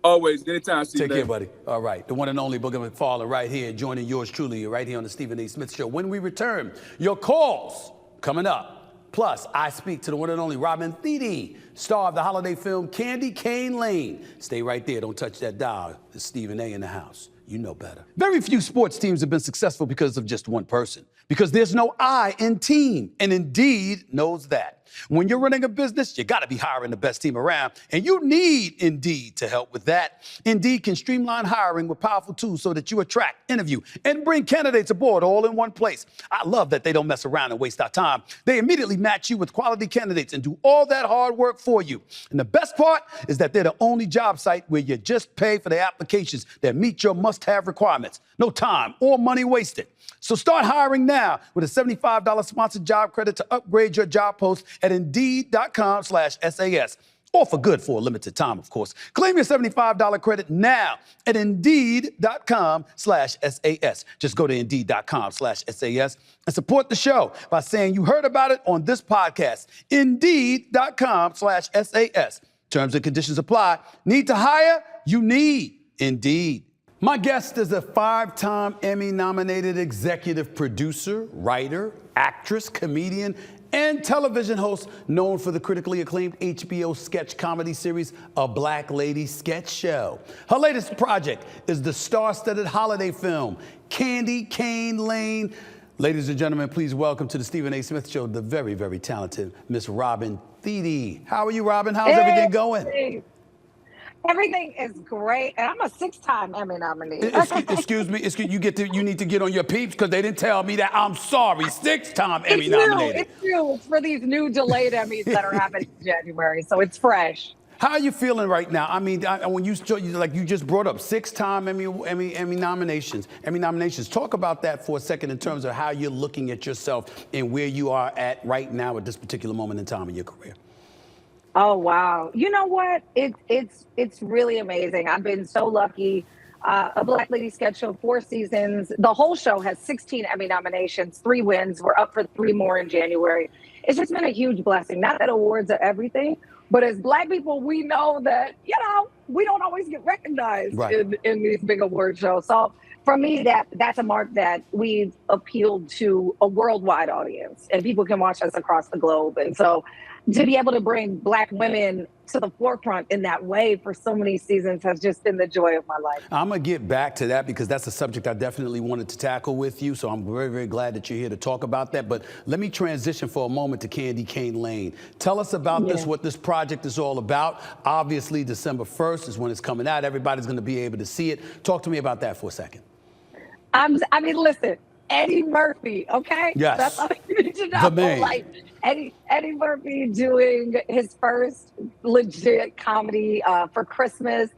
Always, anytime, Stephen. Take care, buddy. All right, the one and only Booger McFarland right here, joining yours truly right here on the Stephen A. Smith Show. When we return, your calls coming up. Plus, I speak to the one and only Robin Thede, star of the holiday film Candy Cane Lane. Stay right there. Don't touch that dial. It's Stephen A. in the house. You know better. Very few sports teams have been successful because of just one person. Because there's no I in team, and Indeed knows that. When you're running a business, you gotta be hiring the best team around, and you need Indeed to help with that. Indeed can streamline hiring with powerful tools so that you attract, interview, and bring candidates aboard all in one place. I love that they don't mess around and waste our time. They immediately match you with quality candidates and do all that hard work for you. And the best part is that they're the only job site where you just pay for the applications that meet your must-have requirements. No time or money wasted. So start hiring now with a $75 sponsored job credit to upgrade your job post at Indeed.com/SAS. Offer good for a limited time, of course. Claim your $75 credit now at Indeed.com/SAS. Just go to Indeed.com/SAS and support the show by saying you heard about it on this podcast. Indeed.com/SAS. Terms and conditions apply. Need to hire? You need Indeed. My guest is a 5-time Emmy-nominated executive producer, writer, actress, comedian, and television host known for the critically acclaimed HBO sketch comedy series, A Black Lady Sketch Show. Her latest project is the star-studded holiday film, Candy Cane Lane. Ladies and gentlemen, please welcome to the Stephen A. Smith Show, the very, very talented Miss Robin Thede. How are you, Robin? How's everything going? Everything is great, and I'm a 6-time Emmy nominee. Excuse me. You need to get on your peeps because they didn't tell me that. I'm sorry. 6-time Emmy nominated. It's new. It's for these new delayed Emmys that are happening in January, so it's fresh. How are you feeling right now? I mean, when you just brought up 6-time Emmy nominations. Talk about that for a second in terms of how you're looking at yourself and where you are at right now at this particular moment in time in your career. Oh, wow. You know what? It's really amazing. I've been so lucky. A Black Lady Sketch Show, 4 seasons. The whole show has 16 Emmy nominations, 3 wins. We're up for 3 more in January. It's just been a huge blessing. Not that awards are everything, but as Black people, we know that, we don't always get recognized in these big award shows. So for me, that's a mark that we've appealed to a worldwide audience and people can watch us across the globe. And so to be able to bring Black women to the forefront in that way for so many seasons has just been the joy of my life. I'm going to get back to that because that's a subject I definitely wanted to tackle with you. So I'm very, very glad that you're here to talk about that. But let me transition for a moment to Candy Cane Lane. Tell us about what this project is all about. Obviously, December 1st is when it's coming out. Everybody's going to be able to see it. Talk to me about that for a second. Listen, Eddie Murphy, okay? Yes. That's all you need to know. The man. Like, Eddie Murphy doing his first legit comedy for Christmas.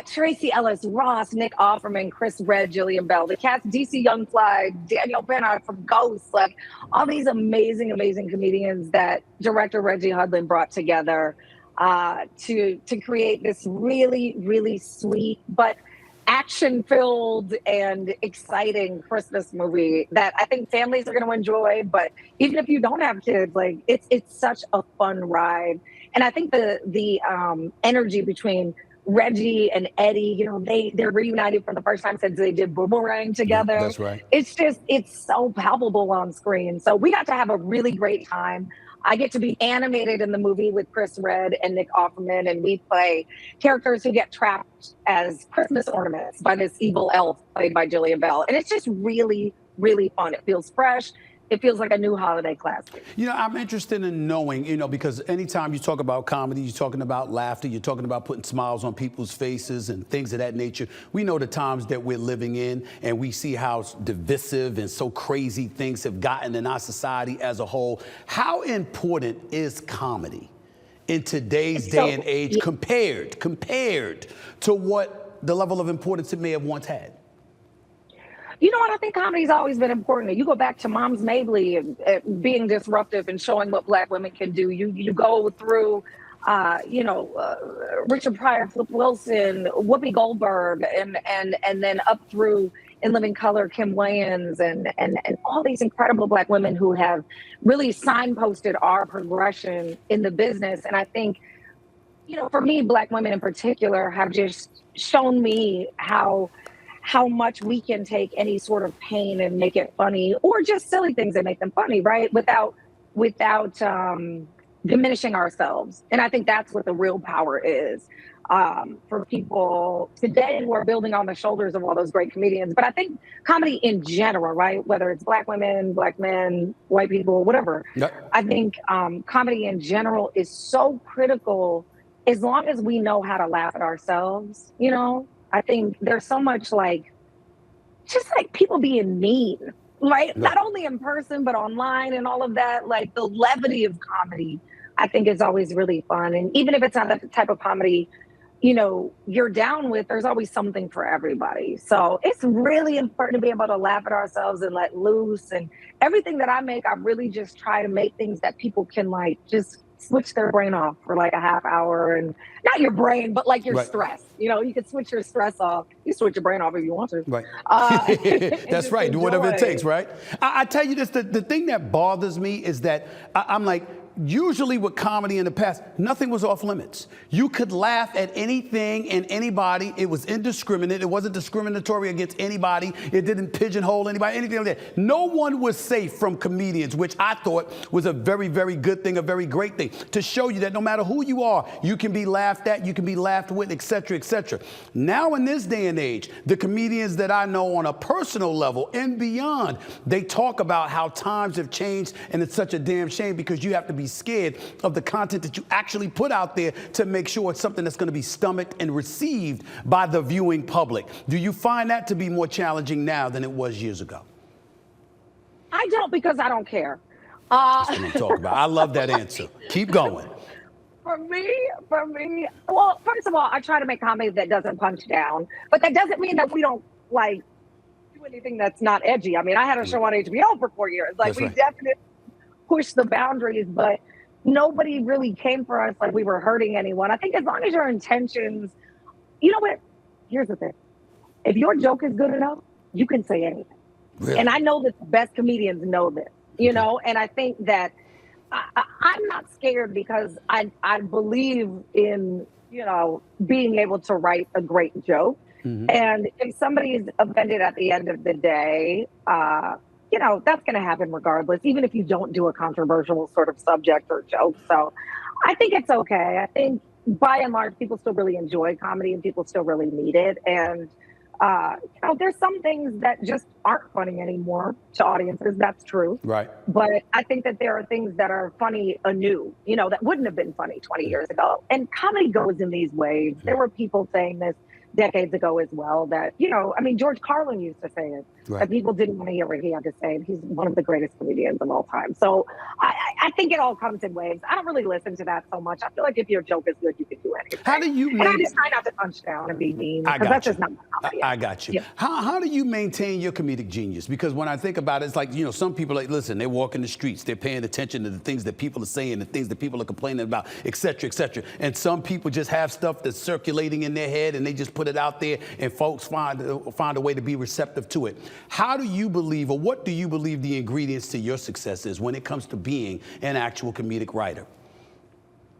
Tracy Ellis Ross, Nick Offerman, Chris Redd, Jillian Bell, the cast, DC Young Fly, Daniel Bernard from Ghost, like all these amazing, amazing comedians that director Reggie Hudlin brought together to create this really, really sweet but action-filled and exciting Christmas movie that I think families are going to enjoy. But even if you don't have kids, like it's such a fun ride. And I think the energy between Reggie and Eddie, they're reunited for the first time since they did Boomerang together. Yeah, that's right. It's so palpable on screen. So we got to have a really great time. I get to be animated in the movie with Chris Redd and Nick Offerman, and we play characters who get trapped as Christmas ornaments by this evil elf played by Jillian Bell. And it's just really, really fun. It feels fresh. It feels like a new holiday classic. I'm interested in knowing, because anytime you talk about comedy, you're talking about laughter, you're talking about putting smiles on people's faces and things of that nature. We know the times that we're living in, and we see how divisive and so crazy things have gotten in our society as a whole. How important is comedy in today's day and age compared to what the level of importance it may have once had? You know what? I think comedy's always been important. You go back to Moms Mabley and being disruptive and showing what Black women can do. You go through, Richard Pryor, Flip Wilson, Whoopi Goldberg, and then up through In Living Color, Kim Wayans, and all these incredible Black women who have really signposted our progression in the business. And I think, for me, Black women in particular have just shown me how much we can take any sort of pain and make it funny, or just silly things that make them funny, right? Without diminishing ourselves. And I think that's what the real power is for people today who are building on the shoulders of all those great comedians. But I think comedy in general, right? Whether it's Black women, Black men, white people, whatever. Yep. I think comedy in general is so critical as long as we know how to laugh at ourselves, I think there's so much just people being mean, right? Yeah. Not only in person, but online and all of that. Like the levity of comedy, I think is always really fun. And even if it's not the type of comedy, you're down with, there's always something for everybody. So it's really important to be able to laugh at ourselves and let loose. And everything that I make, I really just try to make things that people can just switch their brain off for a half hour, and not your brain, but your stress. You can switch your stress off. You switch your brain off if you want to. Right. That's right. Do whatever it takes, right? I tell you this, the thing that bothers me is that I'm usually with comedy in the past, nothing was off limits. You could laugh at anything and anybody. It was indiscriminate. It wasn't discriminatory against anybody. It didn't pigeonhole anybody, anything like that. No one was safe from comedians, which I thought was a very, very good thing, a very great thing, to show you that no matter who you are, you can be laughed at, you can be laughed with, et cetera, et cetera. Now in this day and age, the comedians that I know on a personal level and beyond, they talk about how times have changed, and it's such a damn shame because you have to be scared of the content that you actually put out there to make sure it's something that's going to be stomached and received by the viewing public. Do you find that to be more challenging now than it was years ago? I don't, because I don't care. That's what I'm talking about. I love that answer. Keep going. For me, well, first of all, I try to make comedy that doesn't punch down, but that doesn't mean that we don't do anything that's not edgy. I mean, I had a show on HBO for 4 years. We definitely push the boundaries, but nobody really came for us we were hurting anyone. I think as long as your intentions, you know what? Here's the thing. If your joke is good enough, you can say anything. Really? And I know that the best comedians know this, and I think that I'm not scared because I believe in, being able to write a great joke. Mm-hmm. And if somebody's offended at the end of the day, that's going to happen regardless, even if you don't do a controversial sort of subject or joke. So I think it's okay. I think by and large, people still really enjoy comedy and people still really need it. And, there's some things that just aren't funny anymore to audiences. That's true. Right. But I think that there are things that are funny anew, that wouldn't have been funny 20 years ago. And comedy goes in these waves. There were people saying this decades ago as well, that, George Carlin used to say it. Right. That people didn't want to hear what he had to say. And he's one of the greatest comedians of all time. So I think it all comes in waves. I don't really listen to that so much. I feel like if your joke is good, you can do anything. How do you? And I just try not to punch down and be mean, because that's just not my comedy. I got you. Yeah. How do you maintain your comedic genius? Because when I think about it, it's some people listen, they walk in the streets, they're paying attention to the things that people are saying, the things that people are complaining about, et cetera, et cetera. And some people just have stuff that's circulating in their head and they just put put it out there and folks find a way to be receptive to it. How do you believe, or what do you believe the ingredients to your success is when it comes to being an actual comedic writer?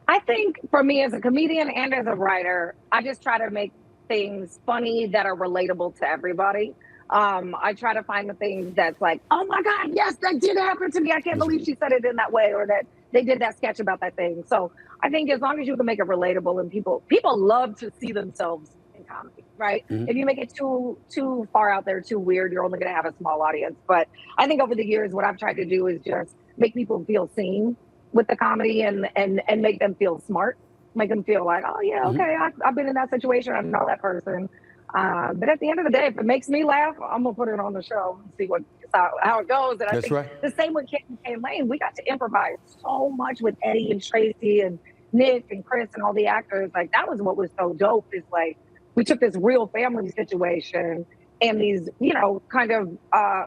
I think for me as a comedian and as a writer, I just try to make things funny that are relatable to everybody. I try to find the things that's like, oh my God, yes, that did happen to me. I can't believe she said it in that way, or that they did that sketch about that thing. So I think as long as you can make it relatable, and people love to see themselves in comedy, right? Mm-hmm. If you make it too far out there, too weird, you're only going to have a small audience. But I think over the years, what I've tried to do is just make people feel seen with the comedy, and make them feel smart, make them feel like, oh yeah, okay, I've been in that situation, I know that person. But at the end of the day, if it makes me laugh, I'm gonna put it on the show and see how it goes. And I think the same with Kit and Lane. We got to improvise so much with Eddie and Tracy and Nick and Chris and all the actors. Like, that was what was so dope, is like we took this real family situation and these, kind of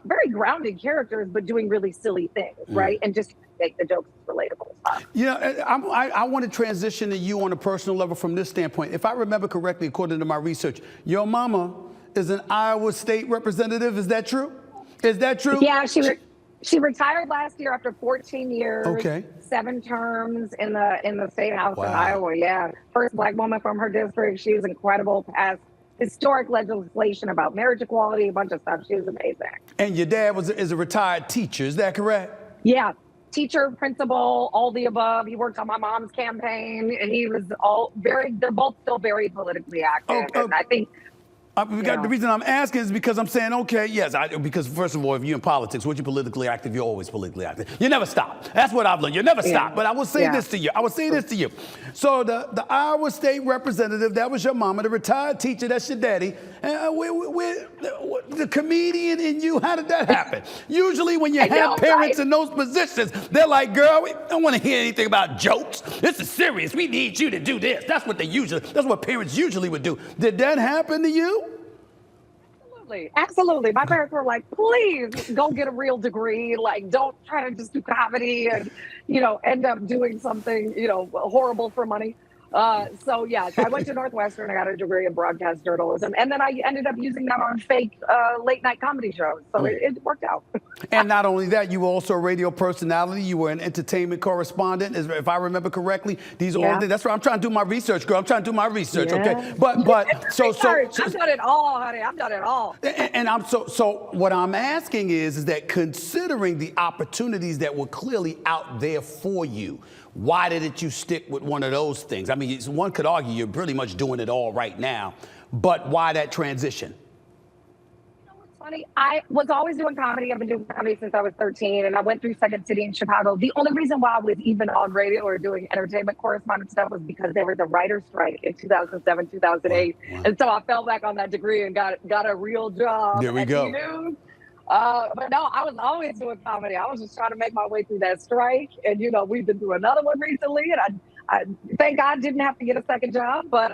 very grounded characters, but doing really silly things, right? And just make the jokes relatable. I want to transition to you on a personal level from this standpoint. If I remember correctly, according to my research, your mama is an Iowa State representative. Is that true? Is that true? Yeah, she retired last year after 14 years. Okay. 7 terms in the state house in Iowa. Yeah, first Black woman from her district. She was incredible. Passed historic legislation about marriage equality, a bunch of stuff. She was amazing. And your dad is a retired teacher. Is that correct? Yeah. Teacher, principal, all the above. He worked on my mom's campaign, and he was they're both still very politically active. And I think the reason I'm asking is because I'm saying, okay, yes, because first of all, if you're in politics, once you're politically active, you're always politically active. You never stop. That's what I've learned. You never stop. But I will say this to you. So the Iowa State representative, that was your mama, the retired teacher, that's your daddy. And the comedian in you, how did that happen? Usually when you have parents in those positions, they're like, girl, we don't want to hear anything about jokes. This is serious. We need you to do this. That's what parents usually would do. Did that happen to you? Absolutely. My parents were like, please go get a real degree. Like, don't try to just do comedy and, end up doing something, horrible for money. So I went to Northwestern. I got a degree in broadcast journalism, and then I ended up using that on fake late night comedy shows. So it worked out. And not only that, you were also a radio personality. You were an entertainment correspondent, if I remember correctly. These are all. That's right. I'm trying to do my research, girl. I'm trying to do my research. Okay. But so I've done it all, honey. I've done it all. And I'm so what I'm asking is that considering the opportunities that were clearly out there for you, why didn't you stick with one of those things? I mean, one could argue you're pretty much doing it all right now, but why that transition? What's funny? I was always doing comedy. I've been doing comedy since I was 13, and I went through Second City in Chicago. The only reason why I was even on radio or doing entertainment correspondent stuff was because there was a writer's strike in 2007, 2008. Wow. And so I fell back on that degree and got a real job. There we go. But no, I was always doing comedy. I was just trying to make my way through that strike. And, we've been through another one recently. And I thank God didn't have to get a second job. But,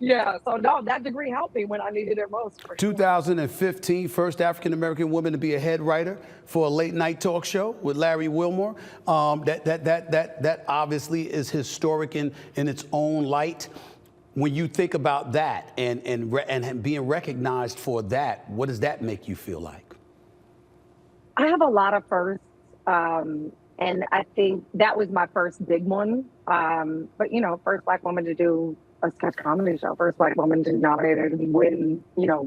so no, that degree helped me when I needed it most. 2015, first African-American woman to be a head writer for a late night talk show with Larry Wilmore. That obviously is historic in its own light. When you think about that and being recognized for that, what does that make you feel like? I have a lot of firsts, and I think that was my first big one. But, first Black woman to do a sketch comedy show, first Black woman to nominate and win,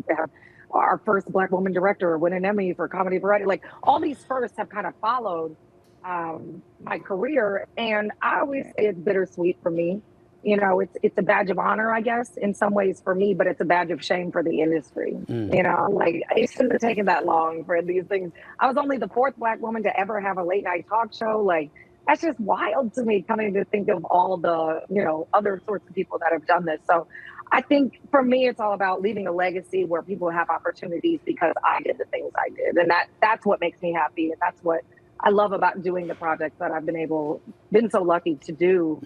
have our first Black woman director win an Emmy for comedy variety. Like, all these firsts have kind of followed my career, and I always say it's bittersweet for me. It's a badge of honor, I guess, in some ways for me, but it's a badge of shame for the industry. Like, it shouldn't have taken that long for these things. I was only the 4th Black woman to ever have a late night talk show. Like, that's just wild to me, coming to think of all the, other sorts of people that have done this. So I think for me, it's all about leaving a legacy where people have opportunities because I did the things I did. And that's what makes me happy. And that's what I love about doing the projects that I've been so lucky to do,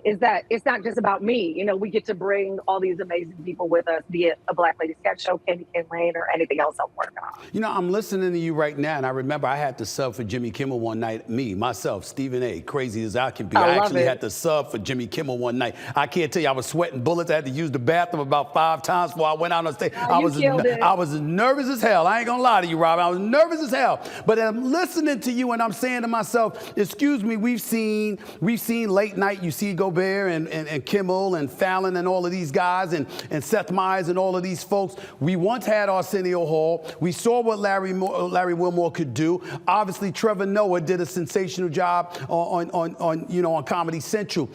is that it's not just about me. You know, we get to bring all these amazing people with us, be it a Black Lady Sketch Show, Candy Cane Lane, or anything else I'm working on. You know, I'm listening to you right now, and I remember I had to sub for Jimmy Kimmel one night. Myself, Stephen A., crazy as I can be. I actually had to sub for Jimmy Kimmel one night. I can't tell you, I was sweating bullets. I had to use the bathroom about 5 times before I went out on stage. I was nervous as hell. I ain't gonna lie to you, Robin. I was nervous as hell. But I'm listening to you, and I'm saying to myself, excuse me, we've seen late night. You see Gobert and Kimmel and Fallon and all of these guys and Seth Meyers and all of these folks. We once had Arsenio Hall. We saw what Larry Wilmore could do. Obviously, Trevor Noah did a sensational job on Comedy Central.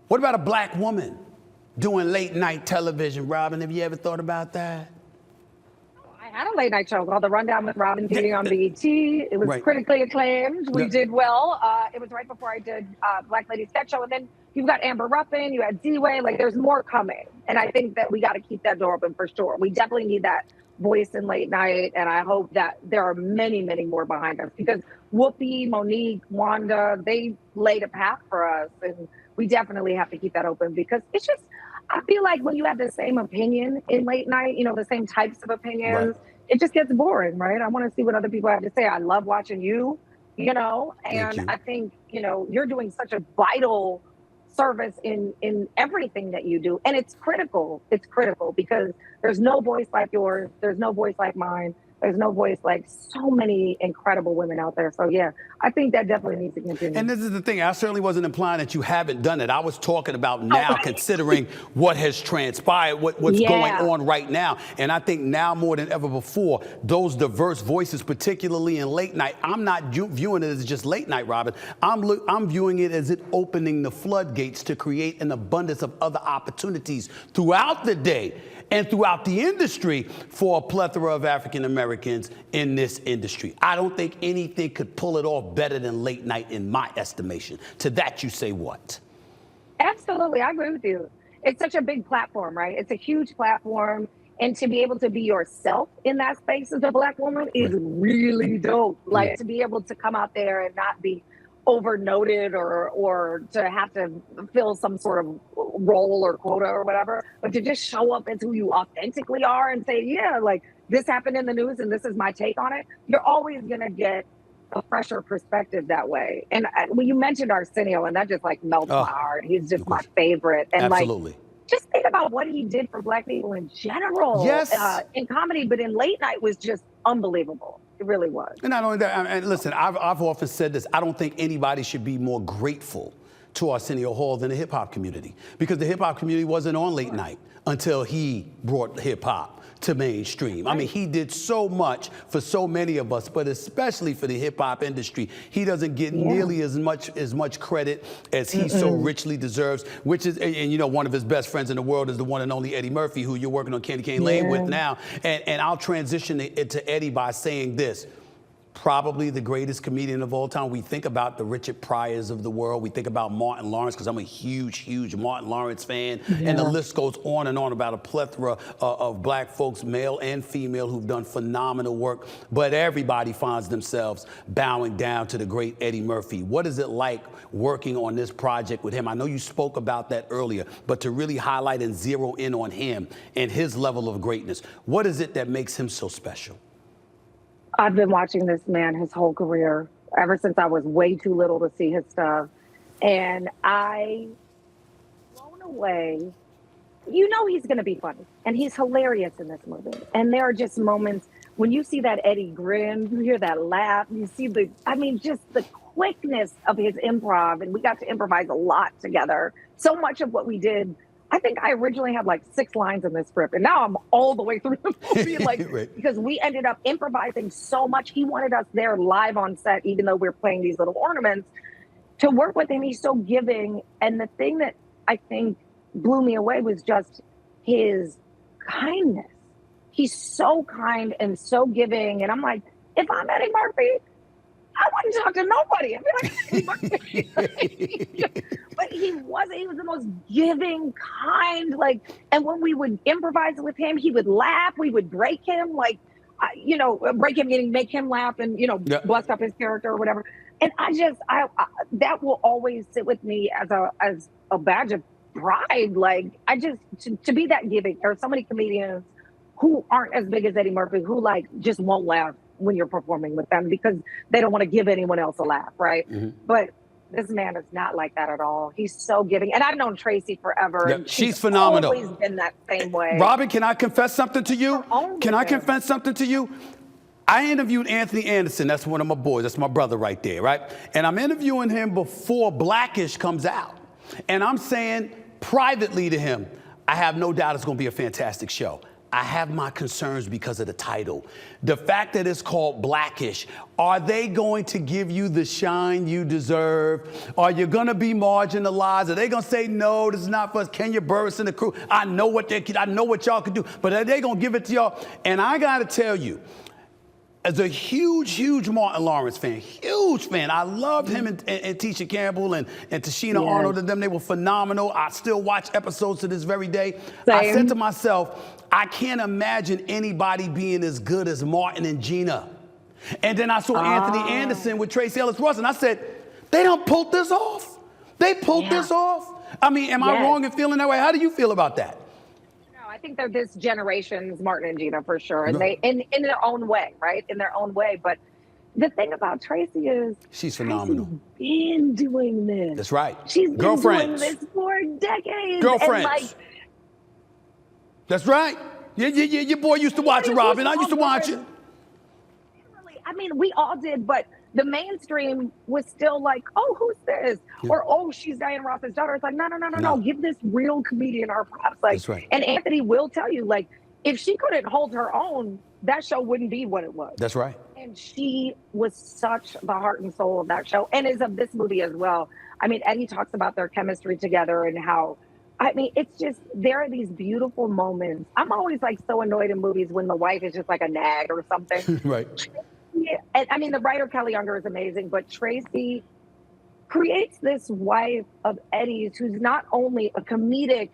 What about a black woman doing late night television, Robin? Have you ever thought about that? I had a late night show called The Rundown with Robin Thede on BET. It was critically acclaimed. We did well. It was right before I did Black Lady Sketch Show. And then you've got Amber Ruffin, you had D-Way. Like, there's more coming. And I think that we got to keep that door open for sure. We definitely need that voice in late night. And I hope that there are many, many more behind us, because Whoopi, Monique, Wanda, they laid a path for us. And we definitely have to keep that open, because it's just, I feel like when you have the same opinion in late night, you know, the same types of opinions, it just gets boring, right? I want to see what other people have to say. I love watching you, you know, and I think, you know, you're doing such a vital service in everything that you do. And it's critical. It's critical because there's no voice like yours. There's no voice like mine. There's no voice like so many incredible women out there. So, yeah, I think that definitely needs to continue. And this is the thing. I certainly wasn't implying that you haven't done it. I was talking about now, considering what has transpired, what's going on right now. And I think now more than ever before, those diverse voices, particularly in late night, I'm not viewing it as just late night, Robin. I'm viewing it as it opening the floodgates to create an abundance of other opportunities throughout the day and throughout the industry for a plethora of African Americans in this industry. I don't think anything could pull it off better than late night in my estimation. To that you say what? Absolutely, I agree with you. It's such a big platform, right? It's a huge platform. And to be able to be yourself in that space as a Black woman is really dope. Like, to be able to come out there and not be over-noted or to have to fill some sort of role or quota or whatever, but to just show up as who you authentically are and say, yeah, like, this happened in the news and this is my take on it. You're always going to get a fresher perspective that way. And when you mentioned Arsenio, and that just like melts my heart. He's just my favorite. And absolutely. Just think about what he did for Black people in general, in comedy, but in late night was just unbelievable. It really was. And not only that, and listen, I've often said this, I don't think anybody should be more grateful to Arsenio Hall than the hip hop community, because the hip hop community wasn't on late night until he brought hip hop to mainstream. I mean, he did so much for so many of us, but especially for the hip hop industry. He doesn't get nearly as much credit as he so richly deserves, which is, and you know, one of his best friends in the world is the one and only Eddie Murphy, who you're working on Candy Cane Lane with now. And I'll transition it to Eddie by saying this. Probably the greatest comedian of all time. We think about the Richard Pryors of the world. We think about Martin Lawrence, because I'm a huge, huge Martin Lawrence fan. And the list goes on and on about a plethora of Black folks, male and female, who've done phenomenal work. But everybody finds themselves bowing down to the great Eddie Murphy. What is it like working on this project with him? I know you spoke about that earlier, but to really highlight and zero in on him and his level of greatness, what is it that makes him so special? I've been watching this man his whole career, ever since I was way too little to see his stuff. And I'm blown away. You know he's going to be funny. And he's hilarious in this movie. And there are just moments when you see that Eddie grin, you hear that laugh, you see just the quickness of his improv. And we got to improvise a lot together. So much of what we did, I think I originally had like 6 lines in this script, and now I'm all the way through the movie, because we ended up improvising so much. He wanted us there live on set, even though we're playing these little ornaments. To work with him, he's so giving. And the thing that I think blew me away was just his kindness. He's so kind and so giving. And I'm like, if I'm Eddie Murphy, I wouldn't talk to nobody. I'd be like, but he wasn't. He was the most giving, kind, and when we would improvise with him, he would laugh. We would break him. break him, meaning make him laugh and, Yeah. bust up his character or whatever. And I that will always sit with me as a badge of pride. Like, to be that giving. There are so many comedians who aren't as big as Eddie Murphy who like just won't laugh when you're performing with them because they don't want to give anyone else a laugh, right? Mm-hmm. But this man is not like that at all. He's so giving. And I've known Tracy forever. Yeah, And she's phenomenal. Always been that same way. Robin, can I confess something to you? Can I confess something to you? I interviewed Anthony Anderson. That's one of my boys. That's my brother right there, right? And I'm interviewing him before Blackish comes out. And I'm saying privately to him, I have no doubt it's going to be a fantastic show. I have my concerns because of the title. The fact that it's called Blackish, are they going to give you the shine you deserve? Are you going to be marginalized? Are they going to say, no, this is not for us? Kenya Burris and the crew, I know what y'all can do, but are they going to give it to y'all? And I got to tell you, as a huge Martin Lawrence fan, huge fan. I loved him and Tisha Campbell and Tashina Arnold and them. They were phenomenal. I still watch episodes to this very day. I said to myself, I can't imagine anybody being as good as Martin and Gina. And then I saw Anthony Anderson with Tracee Ellis Ross, and I said, they done pulled this off. They pulled this off. I mean, am I wrong in feeling that way? How do you feel about that? I think they're this generation's Martin and Gina for sure. And they in their own way, right? In their own way. But the thing about Tracy is she's phenomenal. Tracy's been doing this. That's right. She's been doing this for decades. Girlfriends. And that's right. Yeah, your boy used to watch it, Robin. I used to watch it. I mean, we all did, but the mainstream was still like, oh, who's this? Yeah. Or, oh, she's Diana Ross's daughter. It's like, no. Give this real comedian our props. Like, that's right. And Anthony will tell you, like, if she couldn't hold her own, that show wouldn't be what it was. That's right. And she was such the heart and soul of that show, and is of this movie as well. I mean, Eddie talks about their chemistry together and how, I mean, it's just, there are these beautiful moments. I'm always like so annoyed in movies when the wife is just like a nag or something. Right. Yeah, and I mean, the writer Kelly Younger is amazing, but Tracy creates this wife of Eddie's who's not only a comedic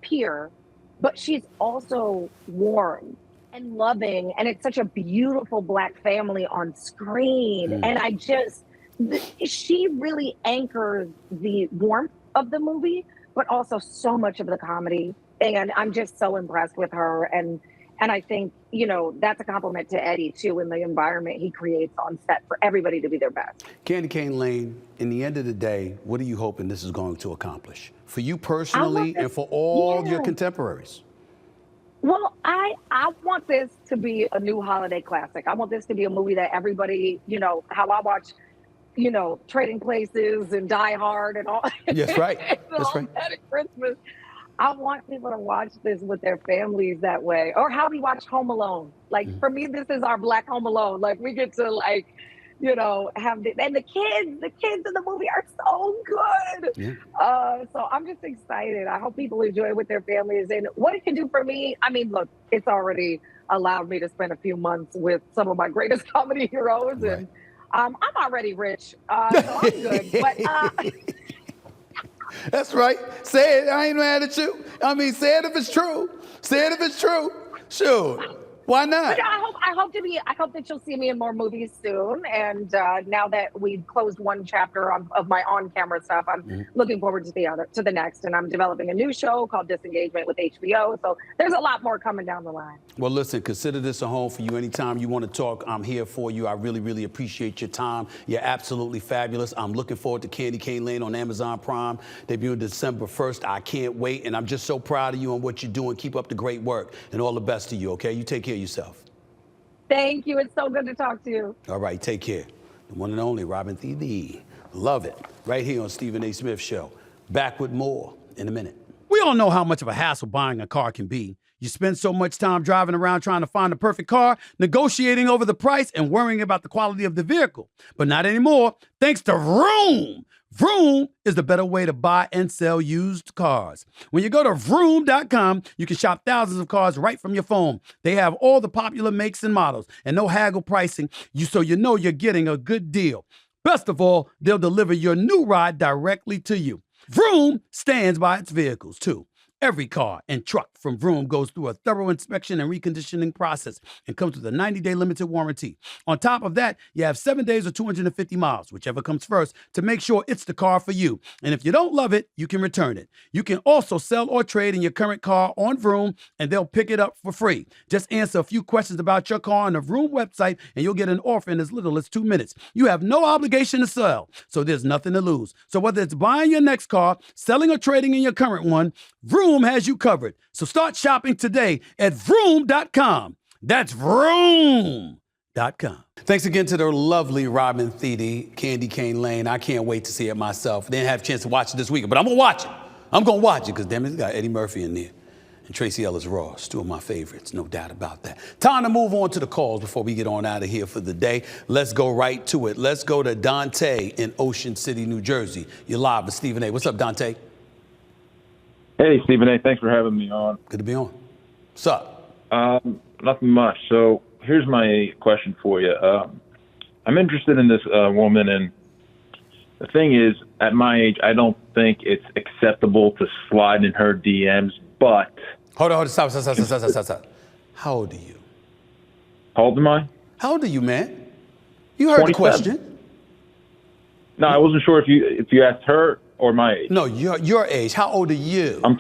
peer, but she's also warm and loving, and it's such a beautiful Black family on screen. And she really anchors the warmth of the movie, but also so much of the comedy. And I'm just so impressed with her. And I think, that's a compliment to Eddie, too, in the environment he creates on set for everybody to be their best. Candy Cane Lane, in the end of the day, what are you hoping this is going to accomplish? For you personally and for all your contemporaries? Well, I want this to be a new holiday classic. I want this to be a movie that everybody, how I watch, Trading Places and Die Hard and all. That's right. That's right. At Christmas. I want people to watch this with their families that way, or how we watch Home Alone. Like, for me, this is our Black Home Alone. Like, we get to have and the kids in the movie are so good. Yeah. So I'm just excited. I hope people enjoy it with their families. And what it can do for me, I mean, look, it's already allowed me to spend a few months with some of my greatest comedy heroes. Right. And I'm already rich, so I'm good. But that's right. Say it. I ain't mad at you. I mean, say it if it's true. Say it if it's true. Sure. Why not? But I hope that you'll see me in more movies soon. And now that we've closed one chapter of my on-camera stuff, I'm looking forward to the next. And I'm developing a new show called Disengagement with HBO. So there's a lot more coming down the line. Well, listen, consider this a home for you. Anytime you want to talk, I'm here for you. I really appreciate your time. You're absolutely fabulous. I'm looking forward to Candy Cane Lane on Amazon Prime, debuting December 1st. I can't wait. And I'm just so proud of you and what you're doing. Keep up the great work and all the best to you, okay? You take care of yourself. Thank you. It's so good to talk to you. All right, take care. The one and only Robin Thede. Love it. Right here on Stephen A. Smith Show. Back with more in a minute. We all know how much of a hassle buying a car can be. You spend so much time driving around trying to find the perfect car, negotiating over the price, and worrying about the quality of the vehicle. But not anymore, thanks to Vroom. Vroom is the better way to buy and sell used cars. When you go to Vroom.com, you can shop thousands of cars right from your phone. They have all the popular makes and models and no haggle pricing, so you know you're getting a good deal. Best of all, they'll deliver your new ride directly to you. Vroom stands by its vehicles, too. Every car and truck from Vroom goes through a thorough inspection and reconditioning process and comes with a 90-day limited warranty. On top of that, you have 7 days or 250 miles, whichever comes first, to make sure it's the car for you. And if you don't love it, you can return it. You can also sell or trade in your current car on Vroom, and they'll pick it up for free. Just answer a few questions about your car on the Vroom website, and you'll get an offer in as little as 2 minutes. You have no obligation to sell, so there's nothing to lose. So whether it's buying your next car, selling or trading in your current one, Vroom has you covered. So start shopping today at Vroom.com. That's Vroom.com. Thanks again to the lovely Robin Thede, Candy Cane Lane. I can't wait to see it myself. Didn't have a chance to watch it this weekend, but I'm going to watch it. I'm going to watch it because, damn it, it's got Eddie Murphy in there. And Tracy Ellis Ross, two of my favorites, no doubt about that. Time to move on to the calls before we get on out of here for the day. Let's go right to it. Let's go to Dante in Ocean City, New Jersey. You're live with Stephen A. What's up, Dante? Hey, Stephen A. Thanks for having me on. Good to be on. What's up? Nothing much. So here's my question for you. I'm interested in this woman, and the thing is, at my age, I don't think it's acceptable to slide in her DMs, but... Hold on, stop. How old are you? How old am I? How old are you, man? You heard the question. No, I wasn't sure if you asked her or my age. No, your age. How old are you? I'm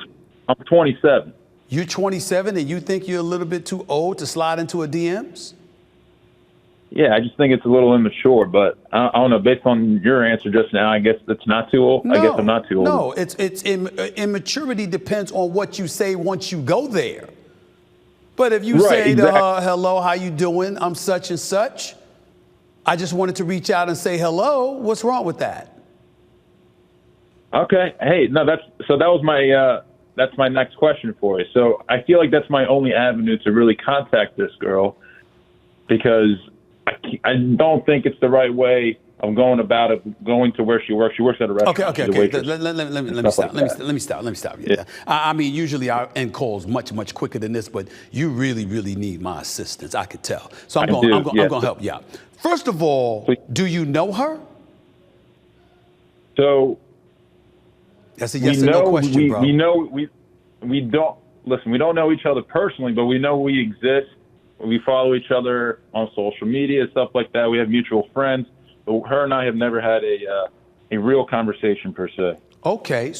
27. You're 27 and you think you're a little bit too old to slide into a DMs? Yeah, I just think it's a little immature, but I don't know. Based on your answer just now, I guess it's not too old. No, I guess I'm not too old. No, immaturity depends on what you say once you go there. But if you say to her, hello, how you doing? I'm such and such. I just wanted to reach out and say hello. What's wrong with that? Okay. Hey, no, that was my next question for you. So I feel like that's my only avenue to really contact this girl, because I don't think it's the right way of going about it, going to where she works. She works at a restaurant. Okay. Let me stop. Yeah. I mean, usually I end calls much quicker than this, but you really need my assistance. I could tell. So I'm going to help you out. First of all, do you know her? So that's a yes or no question, bro. We don't know each other personally, but we know we exist. We follow each other on social media, stuff like that. We have mutual friends. But her and I have never had a real conversation per se. Okay,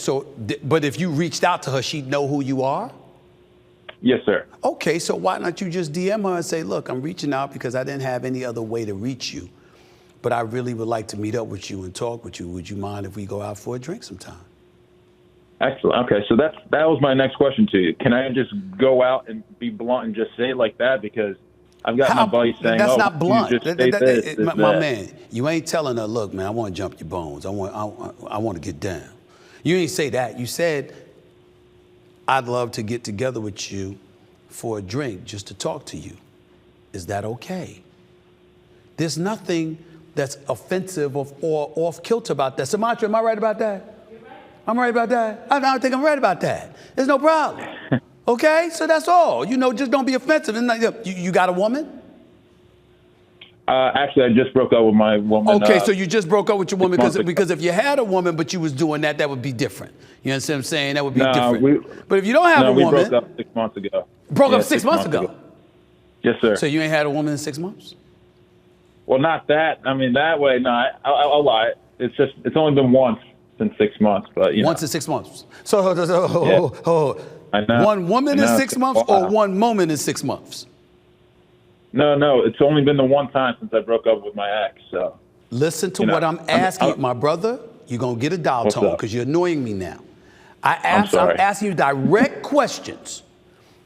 but if you reached out to her, she'd know who you are? Yes, sir. Okay, so why not you just DM her and say, look, I'm reaching out because I didn't have any other way to reach you, but I really would like to meet up with you and talk with you. Would you mind if we go out for a drink sometime? Excellent. Okay, so that was my next question to you. Can I just go out and be blunt and just say it like that? Because I've got my buddy saying, that's not blunt. My man, you ain't telling her, look, man, I want to jump your bones. I want to get down. You ain't say that. You said, I'd love to get together with you for a drink just to talk to you. Is that okay? There's nothing that's offensive or off kilter about that. Sumatra, am I right about that? I'm right about that. I don't think I'm right about that. There's no problem. Okay? So that's all. Just don't be offensive. You got a woman? Actually, I just broke up with my woman. Okay, so you just broke up with your woman because if you had a woman but you was doing that would be different. You understand what I'm saying? That would be different. But if you don't have a woman. We broke up 6 months ago. Broke up 6 months ago? Yes, sir. So you ain't had a woman in 6 months? Well, not that. I mean, that way, no, I'll lie. It's only been once in 6 months, but once in 6 months. So I know. One woman in 6 months or one moment in 6 months? No, it's only been the one time since I broke up with my ex. So listen to what I'm asking, my brother. You're gonna get a dial tone because you're annoying me now. I'm asking you direct questions.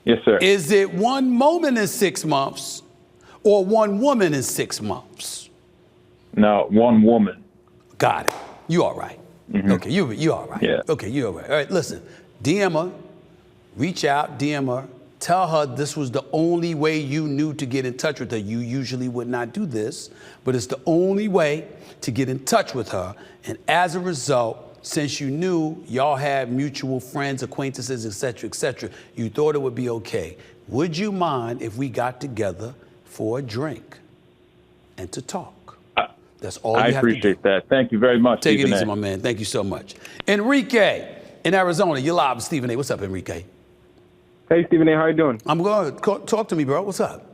Yes, sir. Is it one moment in 6 months or one woman in 6 months? No, one woman. Got it. You all right? Mm-hmm. Okay, you all right? Yeah. Okay, you all right? All right. Listen, DM her, reach out, DM her. Tell her this was the only way you knew to get in touch with her. You usually would not do this, but it's the only way to get in touch with her. And as a result, since you knew y'all had mutual friends, acquaintances, et cetera, you thought it would be okay. Would you mind if we got together for a drink and to talk? That's all you have to do. I appreciate that. Thank you very much. Take it easy, my man. Thank you so much. Enrique in Arizona. You're live with Stephen A. What's up, Enrique? Hey, Stephen A., how you doing? I'm good. Talk to me, bro. What's up?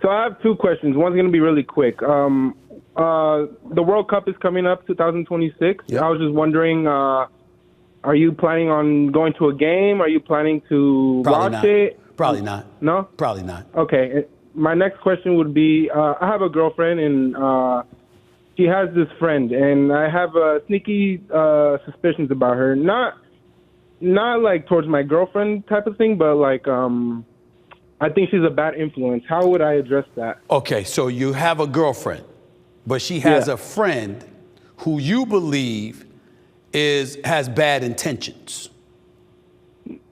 So I have two questions. One's going to be really quick. The World Cup is coming up, 2026. Yep. I was just wondering, are you planning on going to a game? Are you planning to watch it? Probably not. No? Probably not. Okay. My next question would be, I have a girlfriend, and she has this friend, and I have sneaky suspicions about her. Not like towards my girlfriend type of thing, but like I think she's a bad influence. How would I address that? Okay, so you have a girlfriend, but she has a friend who you believe has bad intentions.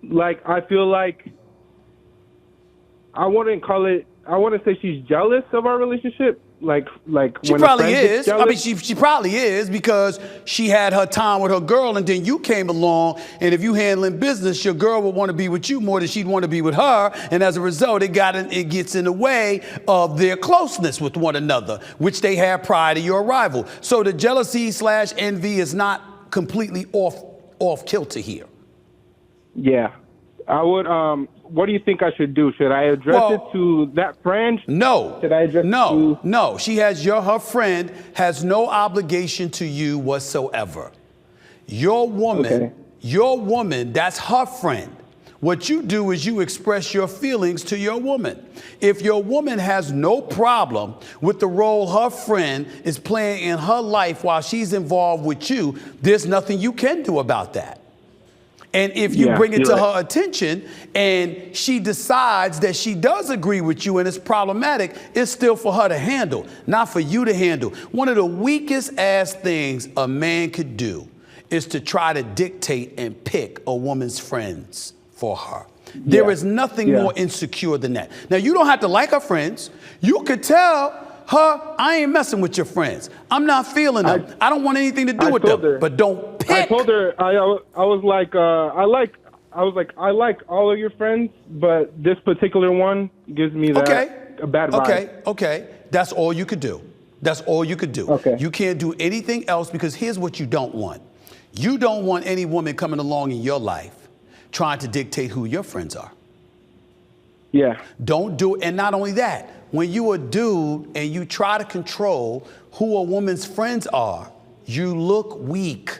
Like, I feel like I wouldn't say she's jealous of our relationship. Like She when probably a friend gets is. I jealous. mean, she probably is, because she had her time with her girl, and then you came along, and if you handling business, your girl would want to be with you more than she'd want to be with her, and as a result, it gets in the way of their closeness with one another, which they had prior to your arrival. So the jealousy / envy is not completely off kilter here. Yeah. I would. What do you think I should do? Should I address it to that friend? No. Should I address it to? No. Her friend has no obligation to you whatsoever. Your woman, that's her friend. What you do is you express your feelings to your woman. If your woman has no problem with the role her friend is playing in her life while she's involved with you, there's nothing you can do about that. And if you bring it to her attention and she decides that she does agree with you and it's problematic, it's still for her to handle, not for you to handle. One of the weakest ass things a man could do is to try to dictate and pick a woman's friends for her. There is nothing more insecure than that. Now, you don't have to like her friends. You could tell her, I ain't messing with your friends. I'm not feeling them. I don't want anything to do with them. But don't pick. I told her, I was like, I like all of your friends, but this particular one gives me a bad vibe. Okay. That's all you could do. That's all you could do. Okay. You can't do anything else, because here's what you don't want. You don't want any woman coming along in your life trying to dictate who your friends are. Yeah. Don't do it. And not only that, when you a dude and you try to control who a woman's friends are, you look weak.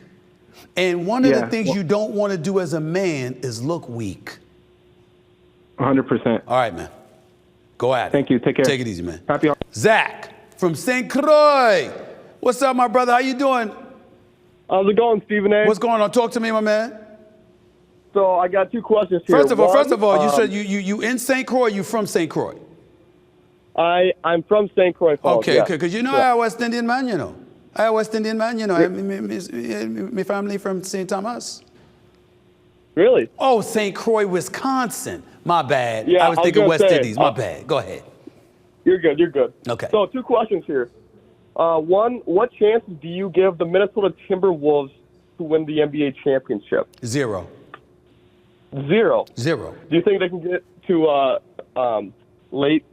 And one of the things you don't want to do as a man is look weak. 100%. All right, man. Go at it. Thank you. Take care. Take it easy, man. Happy. Zach from St. Croix. What's up, my brother? How you doing? How's it going, Stephen A? What's going on? Talk to me, my man. So I got two questions here. First of all, you said you in St. Croix, you from St. Croix? I'm from St. Croix Falls. Okay, because you know I am West Indian man, you know. I am West Indian man, you know. My family from St. Thomas. Really? Oh, St. Croix, Wisconsin. My bad. Yeah, I was thinking West Indies. My bad. Go ahead. You're good. Okay. So two questions here. One, what chances do you give the Minnesota Timberwolves to win the NBA championship? Zero. Zero. Do you think they can get to late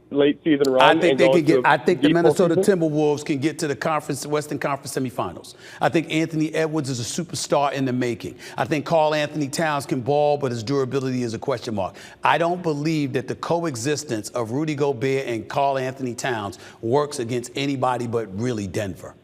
season run? I think they can get. I think the deep Minnesota postseason? Timberwolves can get to the Western Conference semifinals. I think Anthony Edwards is a superstar in the making. I think Karl Anthony Towns can ball, but his durability is a question mark. I don't believe that the coexistence of Rudy Gobert and Karl Anthony Towns works against anybody but really Denver.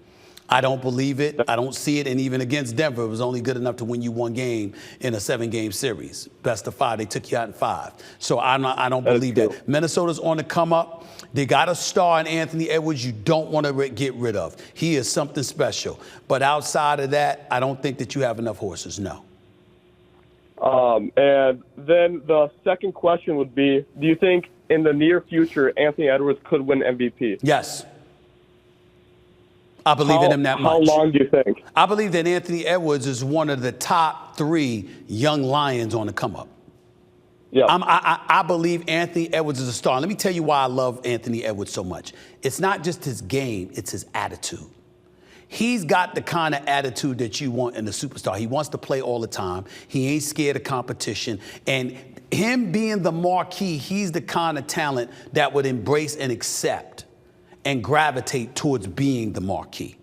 I don't believe it. I don't see it. And even against Denver, it was only good enough to win you one game in a 7-game series. Best of 5. They took you out in 5. So I don't believe that. Minnesota's on the come up. They got a star in Anthony Edwards you don't want to get rid of. He is something special. But outside of that, I don't think that you have enough horses, no. And then the second question would be, do you think in the near future Anthony Edwards could win MVP? Yes. I believe in him that much. How long do you think? I believe that Anthony Edwards is one of the top 3 young lions on the come up. Yeah. I believe Anthony Edwards is a star. Let me tell you why I love Anthony Edwards so much. It's not just his game, it's his attitude. He's got the kind of attitude that you want in a superstar. He wants to play all the time. He ain't scared of competition. And him being the marquee, he's the kind of talent that would embrace and accept and gravitate towards being the marquee.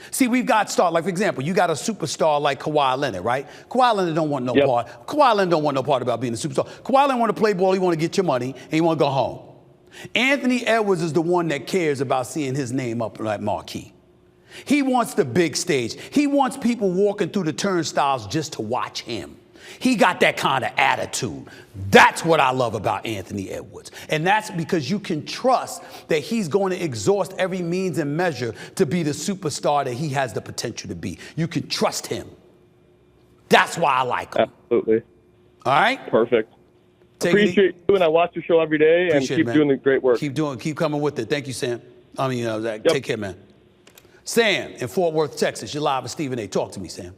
See, we've got stars. Like, for example, you got a superstar like Kawhi Leonard, right? Kawhi Leonard don't want no part. Kawhi Leonard don't want no part about being a superstar. Kawhi Leonard want to play ball. He want to get your money, and he want to go home. Anthony Edwards is the one that cares about seeing his name up like marquee. He wants the big stage. He wants people walking through the turnstiles just to watch him. He got that kind of attitude. That's what I love about Anthony Edwards. And that's because you can trust that he's going to exhaust every means and measure to be the superstar that he has the potential to be. You can trust him. That's why I like him. Absolutely. All right? Perfect. Appreciate you, and I watch your show every day, and keep doing the great work. Keep coming with it. Thank you, Sam. Zach, take care, man. Sam in Fort Worth, Texas. You're live with Stephen A. Talk to me, Sam.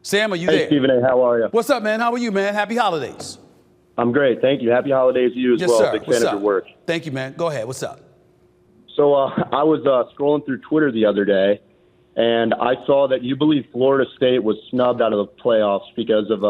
Sam, are you there? Hey, Stephen A., how are you? What's up, man? How are you, man? Happy holidays. I'm great, thank you. Happy holidays to you as well. Sir. Big fan of your work. Thank you, man. Go ahead. What's up? So I was scrolling through Twitter the other day, and I saw that you believe Florida State was snubbed out of the playoffs because of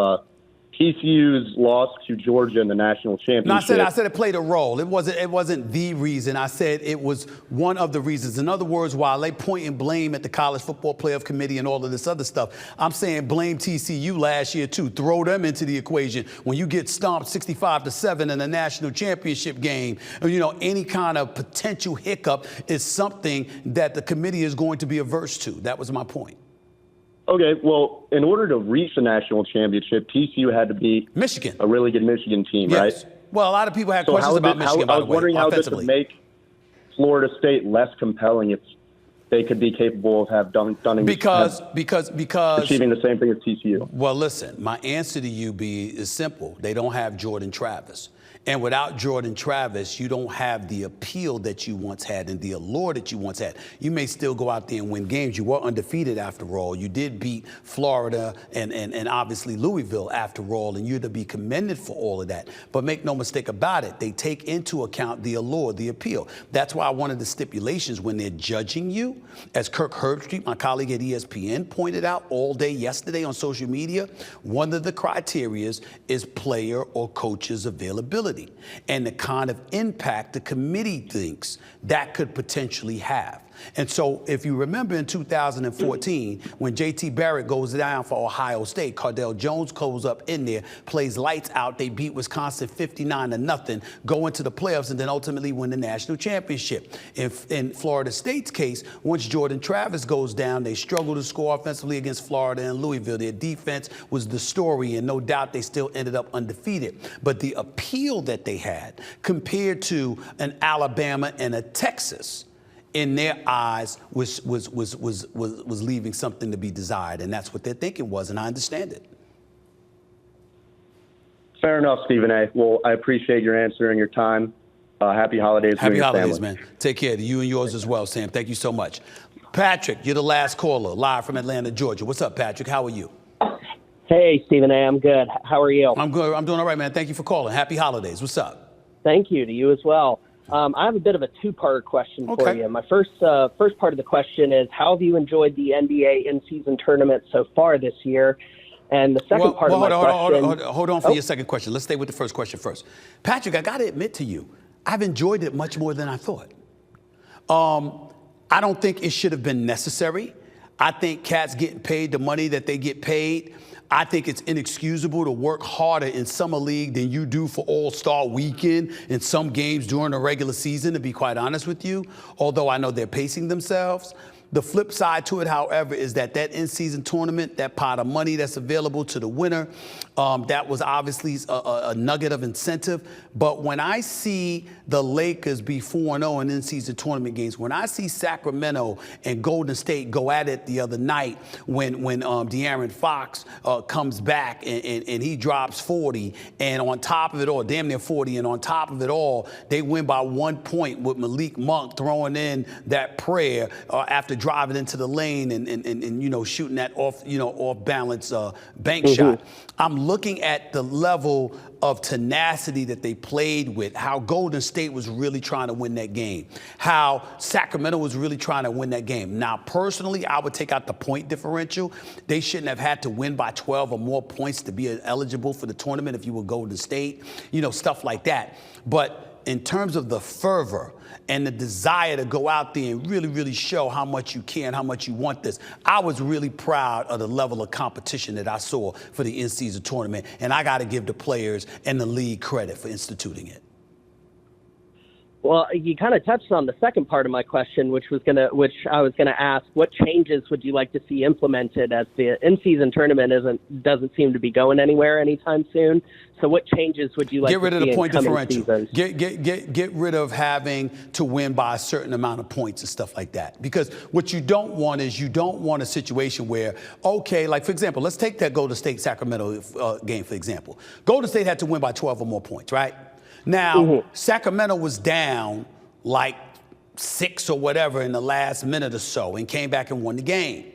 TCU's loss to Georgia in the national championship. No, I said it played a role. It wasn't the reason. I said it was one of the reasons. In other words, while they point and blame at the College Football Playoff Committee and all of this other stuff, I'm saying blame TCU last year too. Throw them into the equation. When you get stomped 65-7 in a national championship game, any kind of potential hiccup is something that the committee is going to be averse to. That was my point. Okay, well, in order to reach the national championship, TCU had to beat Michigan, a really good Michigan team, yes. Right? Well, a lot of people had questions about Michigan, by the way, I was wondering how this would make Florida State less compelling if they could be capable of achieving the same thing as TCU. Well, listen, my answer to you is simple. They don't have Jordan Travis. And without Jordan Travis, you don't have the appeal that you once had and the allure that you once had. You may still go out there and win games. You were undefeated after all. You did beat Florida and obviously Louisville after all, and you're to be commended for all of that. But make no mistake about it, they take into account the allure, the appeal. That's why one of the stipulations when they're judging you, as Kirk Herbstreit, my colleague at ESPN, pointed out all day yesterday on social media, one of the criteria is player or coach's availability and the kind of impact the committee thinks that could potentially have. And so if you remember in 2014, when J.T. Barrett goes down for Ohio State, Cardale Jones goes up in there, plays lights out. They beat Wisconsin 59-0, go into the playoffs, and then ultimately win the national championship. If in Florida State's case, once Jordan Travis goes down, they struggle to score offensively against Florida and Louisville. Their defense was the story, and no doubt they still ended up undefeated. But the appeal that they had compared to an Alabama and a Texas, in their eyes, was leaving something to be desired, and that's what their thinking was, and I understand it. Fair enough, Stephen A. Well, I appreciate your answer and your time. Happy holidays. Happy holidays, man. Take care to you and yours as well, Sam. Thank you so much. Patrick, you're the last caller, live from Atlanta, Georgia. What's up, Patrick? How are you? Hey, Stephen A. I'm good. How are you? I'm good. I'm doing all right, man. Thank you for calling. Happy holidays. What's up? Thank you to you as well. I have a bit of a two-part question for you. My first part of the question is, how have you enjoyed the NBA in-season tournament so far this year? And the second part of my question... Hold on for your second question. Let's stay with the first question first. Patrick, I got to admit to you, I've enjoyed it much more than I thought. I don't think it should have been necessary. I think cats getting paid the money that they get paid. I think it's inexcusable to work harder in summer league than you do for All-Star weekend in some games during the regular season, to be quite honest with you, although I know they're pacing themselves. The flip side to it, however, is that in-season tournament, that pot of money that's available to the winner, that was obviously a nugget of incentive. But when I see the Lakers be 4-0 in in-season tournament games, when I see Sacramento and Golden State go at it the other night when De'Aaron Fox comes back and he drops 40, and on top of it all, damn near 40, and on top of it all, they win by 1 point with Malik Monk throwing in that prayer after driving into the lane and shooting that off balance bank shot. I'm looking at the level of tenacity that they played with, how Golden State was really trying to win that game, how Sacramento was really trying to win that game. Now, personally, I would take out the point differential. They shouldn't have had to win by 12 or more points to be eligible for the tournament if you were Golden State, stuff like that. But But in terms of the fervor and the desire to go out there and really, really show how much you care and how much you want this, I was really proud of the level of competition that I saw for the in-season tournament. And I got to give the players and the league credit for instituting it. Well, you kind of touched on the second part of my question, which I was gonna ask. What changes would you like to see implemented, as the in-season tournament doesn't seem to be going anywhere anytime soon? So, what changes would you like get rid to of see the point in coming differential? seasons? Get rid of having to win by a certain amount of points and stuff like that. Because what you don't want is a situation where, okay, like for example, let's take that Golden State Sacramento game for example. Golden State had to win by 12 or more points, right? Now, Sacramento was down like 6 or whatever in the last minute or so and came back and won the game.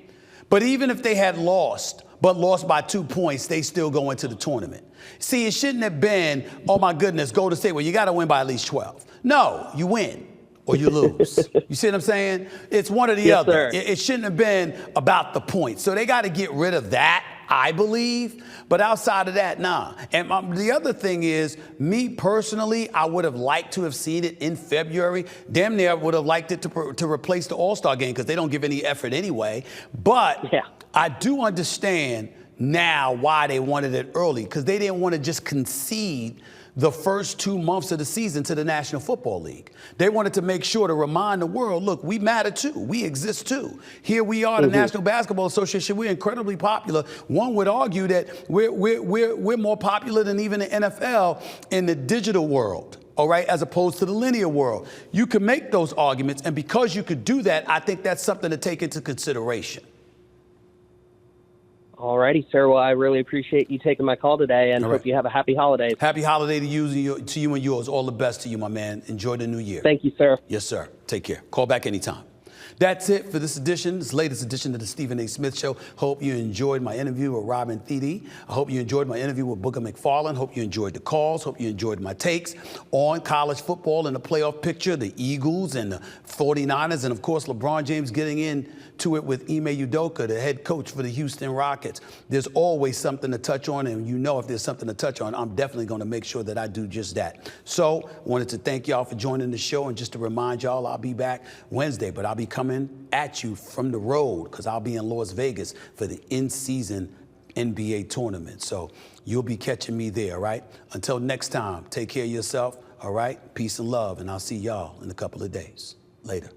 But even if they had lost by 2 points, they still go into the tournament. See, it shouldn't have been, oh my goodness, Golden State, well, you got to win by at least 12. No, you win or you lose. You see what I'm saying? It's one or the other. It shouldn't have been about the points. So they got to get rid of that, I believe. But outside of that, nah. And the other thing is, me personally, I would have liked to have seen it in February. Damn near would have liked it to replace the All-Star game because they don't give any effort anyway. But I do understand now why they wanted it early, because they didn't want to just concede the first 2 months of the season to the National Football League. They wanted to make sure to remind the world, look, we matter too. We exist too. Here we are, the National Basketball Association. We're incredibly popular. One would argue that we're more popular than even the NFL in the digital world, all right, as opposed to the linear world. You can make those arguments, and because you could do that, I think that's something to take into consideration. All righty, sir. Well, I really appreciate you taking my call today, and hope you have a happy holiday. Happy holiday to you and yours. All the best to you, my man. Enjoy the new year. Thank you, sir. Yes, sir. Take care. Call back anytime. That's it for this latest edition of the Stephen A. Smith Show. Hope you enjoyed my interview with Robin Thede. I hope you enjoyed my interview with Booker McFarland. Hope you enjoyed the calls. Hope you enjoyed my takes on college football and the playoff picture, the Eagles and the 49ers, and of course, LeBron James getting into it with Ime Udoka, the head coach for the Houston Rockets. There's always something to touch on, and you know if there's something to touch on, I'm definitely going to make sure that I do just that. So I wanted to thank y'all for joining the show, and just to remind y'all, I'll be back Wednesday, but I'll be coming at you from the road because I'll be in Las Vegas for the in-season NBA tournament. So you'll be catching me there, all right? Until next time, take care of yourself, all right? Peace and love, and I'll see y'all in a couple of days. Later.